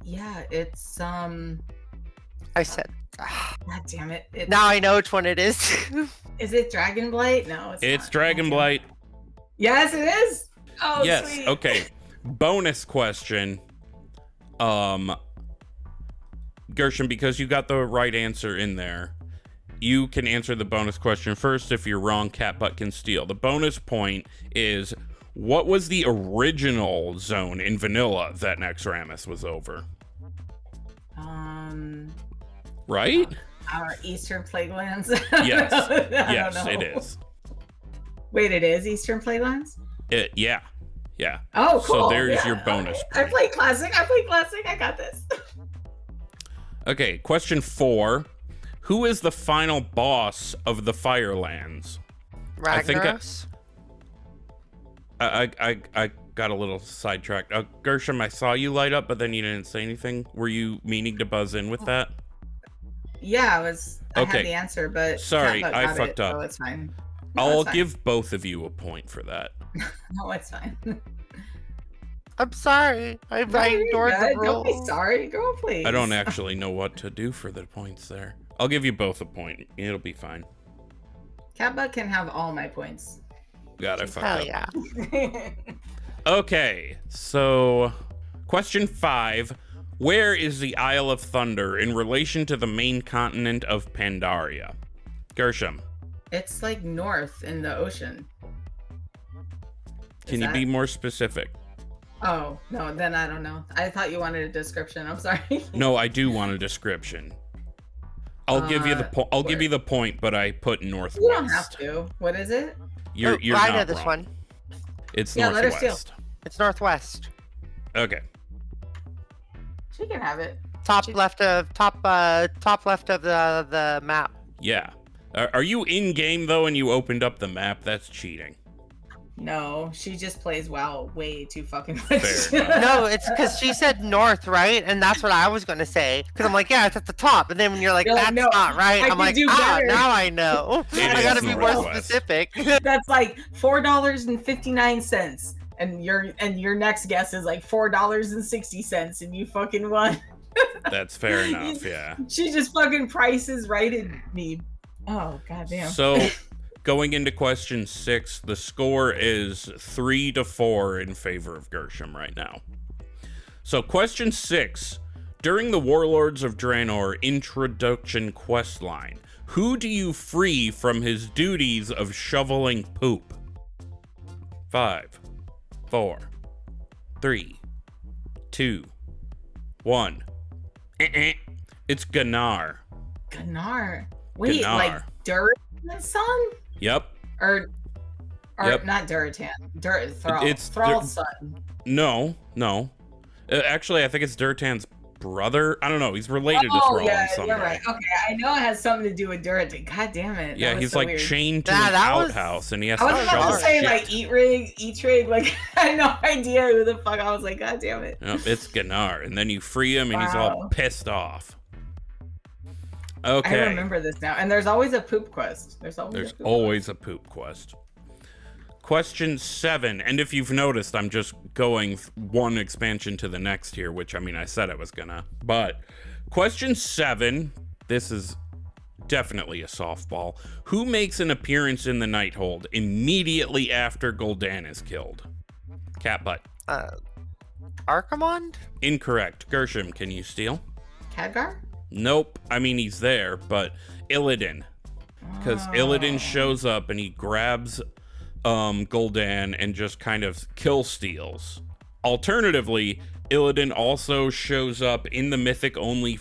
Yeah, it's I said. God damn it. Now I know which one it is. Is it Dragonblight? No, It's not. Dragonblight. Yes, it is. Oh, Yes. sweet. Okay. Bonus question. Gershom, because you got the right answer in there, you can answer the bonus question first. If you're wrong, Catbut can steal. The bonus point is, what was the original zone in vanilla that Naxxramas was over? Right? Our Eastern Plaguelands. Yes. I Yes, don't know. it is. Wait, it is Eastern Plaguelands? Yeah. Oh, cool. So there's Yeah, your bonus okay. point. I played Classic. I got this. Okay, question 4. Who is the final boss of the Firelands? I think Ragnaros. I got a little sidetracked. Gershom, I saw you light up, but then you didn't say anything. Were you meaning to buzz in with that? Yeah, I Okay. had the answer, but Sorry, Catbut I got fucked it, up. So it's fine. No, I'll it's fine. give both of you a point for that. No, it's fine. I'm sorry. I No, you're ignored the good. Don't be rules. sorry, girl, please. I don't actually know what to do for the points there. I'll give you both a point. It'll be fine. Catbut can have all my points. God, I fucked Hell up. yeah. Okay, so question 5. Where is the Isle of Thunder in relation to the main continent of Pandaria? Gershom, It's like north in the ocean. can you be more specific? Oh, no, then I don't know. I thought you wanted a description. I'm sorry. No, I do want a description. I'll give you the I'll give you the point, but I put northwest. You don't have to. What is it? You're I not know this wrong. one. It's Yeah, let her steal. northwest. It's northwest. Okay. She can have it. Top left of the map. Yeah. Are you in game though and you opened up the map? That's cheating. No, she just plays WoW way too fucking much. Fair enough. No, it's because she said north, right? And that's what I was going to say. Because I'm like, yeah, it's at the top. And then when you're like, You're like, that's no, not right. I I'm can like, do ah, better. now I know. It I is got to be more northwest. specific. That's like $4.59, and your next guess is like $4.60, and you fucking won. That's fair enough, yeah. She just fucking prices righted me. Oh goddamn. So going into question 6, the score is 3-4 in favor of Gershom right now. So question 6, during the Warlords of Draenor introduction questline, Who do you free from his duties of shoveling poop? 5, 4, 3, 2, 1. It's Gunnar. Gunnar. Wait, Gunnar. like Duratan's son? Yep. Or Yep. not Duratan. Thrall. It's Thrall's son. No. Actually, I think it's Durtan's brother. I don't know. He's related to Thrall in some you're way. right. Okay, I know it has something to do with Duratan. God damn it. Yeah, that was he's so like weird. chained to Yeah, an that was- outhouse, and he has I to was shovel about to say shit. like E-Trig. Like I had no idea who the fuck. I was like, God damn it. Nope, it's Gunnar, and then you free him, and he's all Wow. pissed off. Okay. I remember this now. And there's always a poop quest. There's always a poop quest. Question 7, and if you've noticed, I'm just going one expansion to the next here, which, I mean, I said I was gonna. But question 7, this is definitely a softball. Who makes an appearance in the Nighthold immediately after Gul'dan is killed? Catbut. Archimond? Incorrect. Gershom, can you steal? Khadgar? Nope. I mean, he's there, but Illidan. Because Illidan shows up and he grabs Gul'dan and just kind of kill steals. Alternatively, Illidan also shows up in the mythic only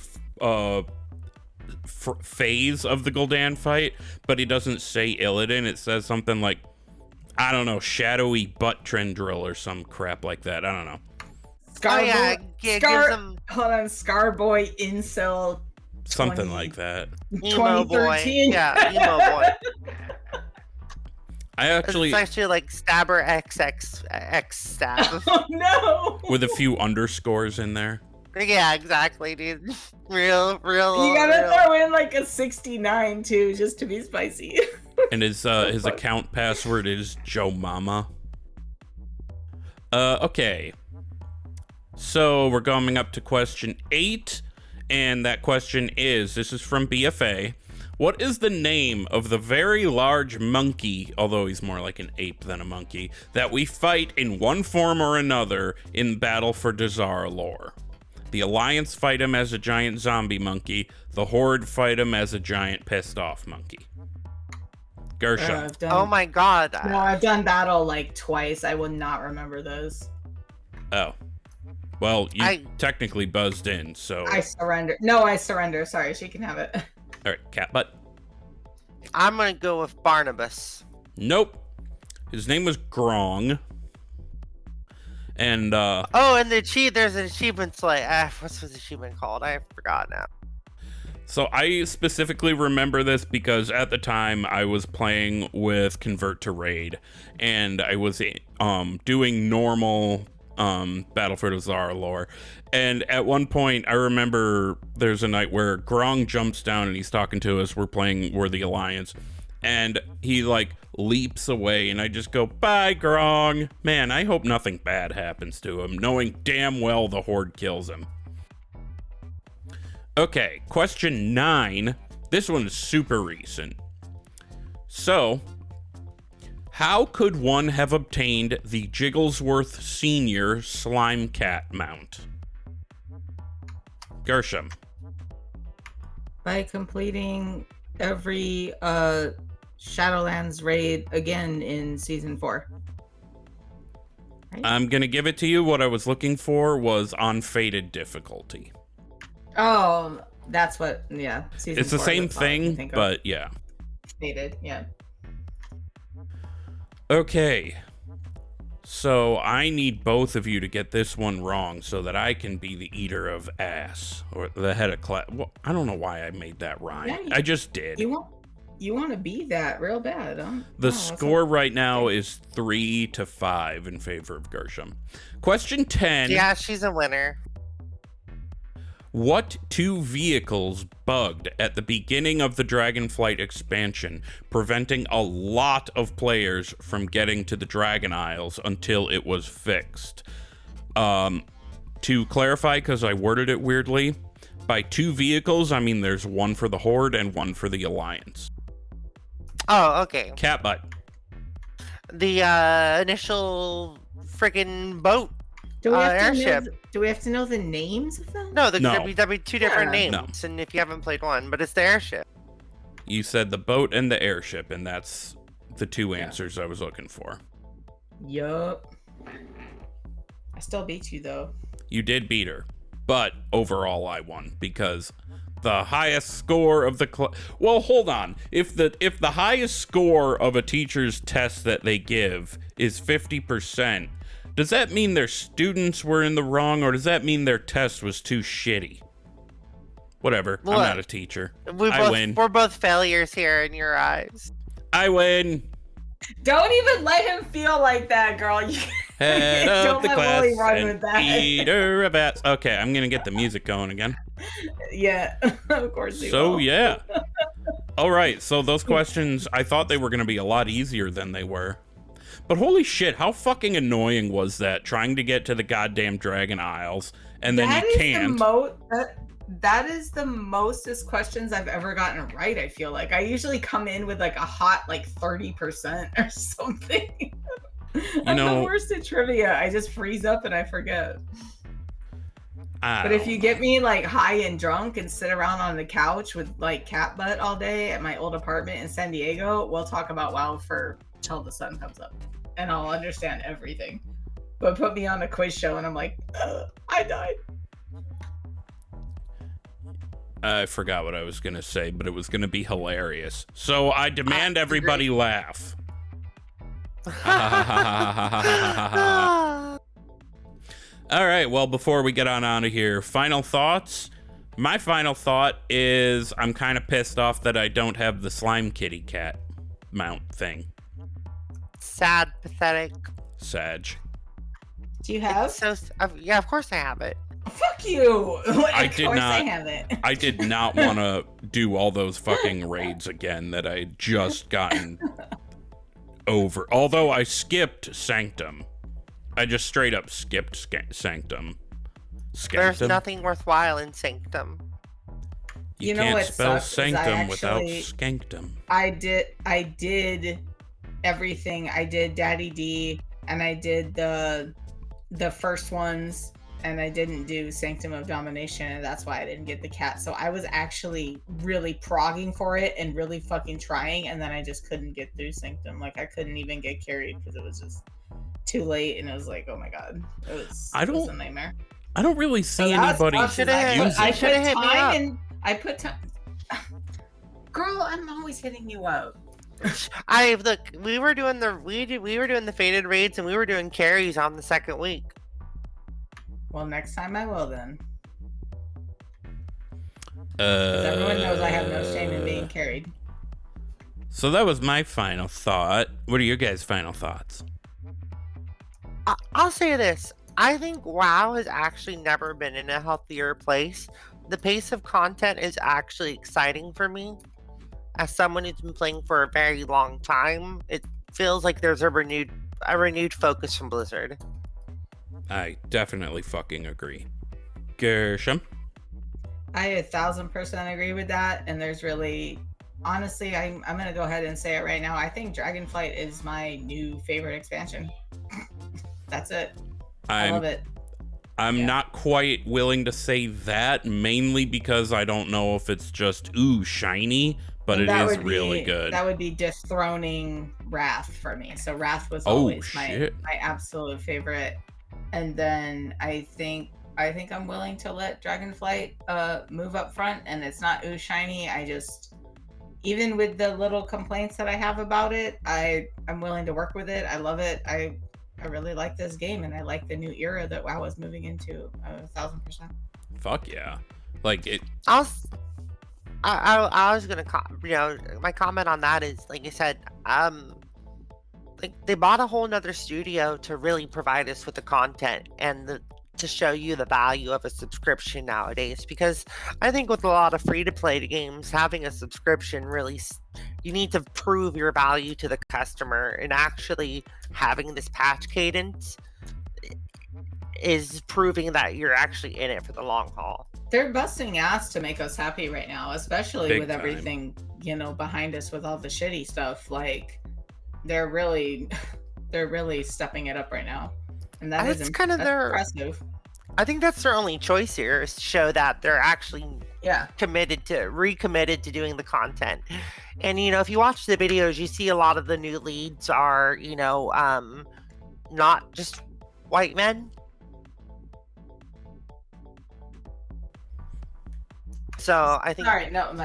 phase of the Gul'dan fight, but he doesn't say Illidan. It says something like, I don't know, shadowy butt Trendrill or some crap like that. I don't know. Gives him Hold on, Scarboy Incel. Something 20 like that. emo boy. 2013. Yeah, emo boy. I actually, It's actually like Stabber XX stab. Oh no! with a few underscores in there. Yeah, exactly, dude. Real. You gotta throw in like a 69 too, just to be spicy. And his account password is Joe Mama. Okay. So we're coming up to question 8, and that question is, this is from BFA. What is the name of the very large monkey, although he's more like an ape than a monkey, that we fight in one form or another in Battle for Dazar lore? The Alliance fight him as a giant zombie monkey. The Horde fight him as a giant pissed off monkey. Gershom. Oh my god. No, I've done battle like twice. I will not remember those. Oh. Well, you technically buzzed in, so... I surrender. No, I surrender. Sorry, she can have it. Alright, Catbut. I'm gonna go with Barnabas. Nope. His name was Grong. And, Oh, and there's an achievement like what's his achievement called? I forgot now. so I specifically remember this because at the time I was playing with Convert to Raid, and I was doing normal Battle for Dazar lore. And at one point I remember there's a night where Grong jumps down and he's talking to us. We're the Alliance, and he like leaps away, and I just go, bye Grong. Man, I hope nothing bad happens to him, knowing damn well the Horde kills him. Okay, question 9. This one is super recent. So, how could one have obtained the Jigglesworth Senior Slime Cat mount? Gershom. By completing every Shadowlands raid again in season 4. Right? I'm gonna give it to you. What I was looking for was on fated difficulty. Oh, that's what. Yeah, season It's the 4 same that's all I can thing, think of. but yeah. Stated, yeah. Okay. So I need both of you to get this one wrong so that I can be the eater of ass, or the head of class. Well, I don't know why I made that rhyme. Yeah, I just did. You want to be that real bad, huh? The Wow, that's score right now is 3-5 in favor of Gershom. Question 10. Yeah, she's a winner. What 2 vehicles bugged at the beginning of the Dragonflight expansion, preventing a lot of players from getting to the Dragon Isles until it was fixed? To clarify, because I worded it weirdly, by 2 vehicles, I mean there's one for the Horde and one for the Alliance. Oh, okay. Catbut. The initial friggin' boat. Do we, have to airship. do we have to know the names of them? No, No. there'd be 2 different Yeah. names, and if you haven't played one, but it's the airship. You said the boat and the airship, and that's the two answers I was looking for. Yup. I still beat you, though. You did beat her, but overall I won because the highest score of the well, hold on. If the highest score of a teacher's test that they give is 50%, does that mean their students were in the wrong, or does that mean their test was too shitty? Whatever. Look, I'm not a teacher. I win. We're both failures here in your eyes. I win. Don't even let him feel like that, girl. Head Don't of the let class Woolly run and with that. Peter a bats. Okay, I'm gonna get the music going again. Yeah, of course you So will. yeah. All right. So those questions, I thought they were gonna be a lot easier than they were. But holy shit, how fucking annoying was that trying to get to the goddamn Dragon Isles and then you can't. That is the mostest questions I've ever gotten right, I feel like. I usually come in with like a hot like 30% or something. I'm the worst at trivia. I just freeze up and I forget. But if you get me like high and drunk and sit around on the couch with like Catbut all day at my old apartment in San Diego, we'll talk about WoW for till the sun comes up. And I'll understand everything. But put me on a quiz show and I'm like, I died. I forgot what I was going to say, but it was going to be hilarious. So I demand everybody laugh. All right, well, before we get on out of here, final thoughts. My final thought is I'm kind of pissed off that I don't have the slime kitty cat mount thing. Sad, pathetic. Sag. Do you have? Yeah, of course I have it. Fuck you! I did not. I have it. I did not want to do all those fucking raids again that I had just gotten over. Although I skipped Sanctum. I just straight up skipped Sanctum. There's nothing worthwhile in Sanctum. You know can't what spell sucks is Sanctum without Skanktum. I did everything. I did Daddy D, and I did the first ones, and I didn't do Sanctum of Domination, and that's why I didn't get the cat. So I was actually really progging for it and really fucking trying, and then I just couldn't get through Sanctum. Like I couldn't even get carried because it was just too late, and it was like, oh my god, it was a nightmare. I don't really see anybody use it. I should have hit me up. And I put time. Girl, I'm always hitting you up. We were doing the faded raids, and we were doing carries on the second week. Well, next time I will then. Everyone knows I have no shame in being carried. So that was my final thought. What are your guys' final thoughts? I'll say this. I think WoW has actually never been in a healthier place. The pace of content is actually exciting for me. As someone who's been playing for a very long time, it feels like there's a renewed focus from Blizzard. I definitely fucking agree. Gershom? I 1000% agree with that. And there's really, honestly, I'm going to go ahead and say it right now. I think Dragonflight is my new favorite expansion. That's it. I love it. I'm not quite willing to say that, mainly because I don't know if it's just, shiny, but it is really good. That would be dethroning Wrath for me. So Wrath was always my absolute favorite. And then I think I'm willing to let Dragonflight move up front, and it's not shiny. I just, even with the little complaints that I have about it, I'm willing to work with it. I love it. I really like this game, and I like the new era that WoW is moving into. 1000%. Fuck yeah! Like it. I was gonna, my comment on that is, like you said, like they bought a whole nother studio to really provide us with the content and to show you the value of a subscription nowadays. Because I think with a lot of free-to-play games, having a subscription really, you need to prove your value to the customer, and actually having this patch cadence is proving that you're actually in it for the long haul. They're busting ass to make us happy right now, especially Big with time. everything, behind us with all the shitty stuff. Like they're really stepping it up right now. And that's kind of their impressive. I think that's their only choice here, is to show that they're actually Yeah. recommitted to doing the content. And if you watch the videos, you see a lot of the new leads are, not just white men. So I think. Sorry, no,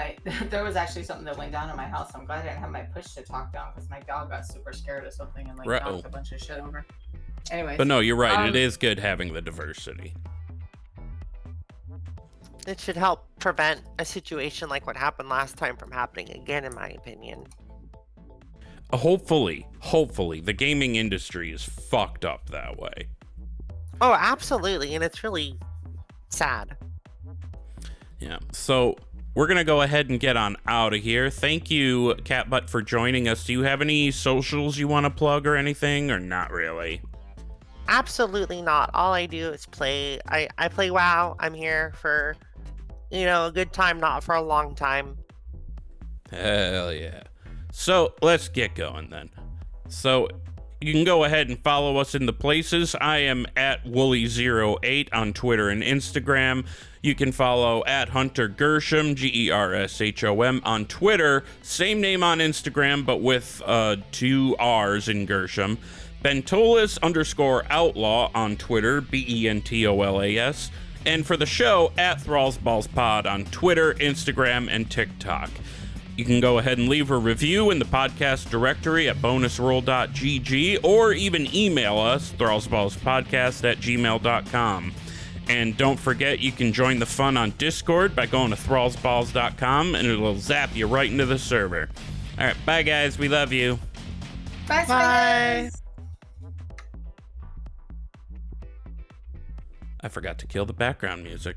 there was actually something that went down in my house. I'm glad I didn't have my push to talk down because my dog got super scared of something and knocked a bunch of shit over. Anyways. But no, you're right. It is good having the diversity. It should help prevent a situation like what happened last time from happening again, in my opinion. Hopefully, the gaming industry is fucked up that way. Oh, absolutely, and it's really sad. Yeah, so we're going to go ahead and get on out of here. Thank you, Catbut, for joining us. Do you have any socials you want to plug or anything, or not really? Absolutely not. All I do is play. I play WoW. I'm here for, a good time, not for a long time. Hell yeah. So let's get going then. So you can go ahead and follow us in the places. I am at Woolly08 on Twitter and Instagram. You can follow at Hunter Gershom, Gershom, on Twitter. Same name on Instagram, but with 2 R's in Gershom. Bentolas _outlaw on Twitter, Bentolas. And for the show, at ThrallsBallsPod on Twitter, Instagram, and TikTok. You can go ahead and leave a review in the podcast directory at bonusroll.gg or even email us, thrallsballspodcast@gmail.com. And don't forget, you can join the fun on Discord by going to thrallsballs.com and it'll zap you right into the server. All right, bye guys, we love you. Bye. Bye. I forgot to kill the background music.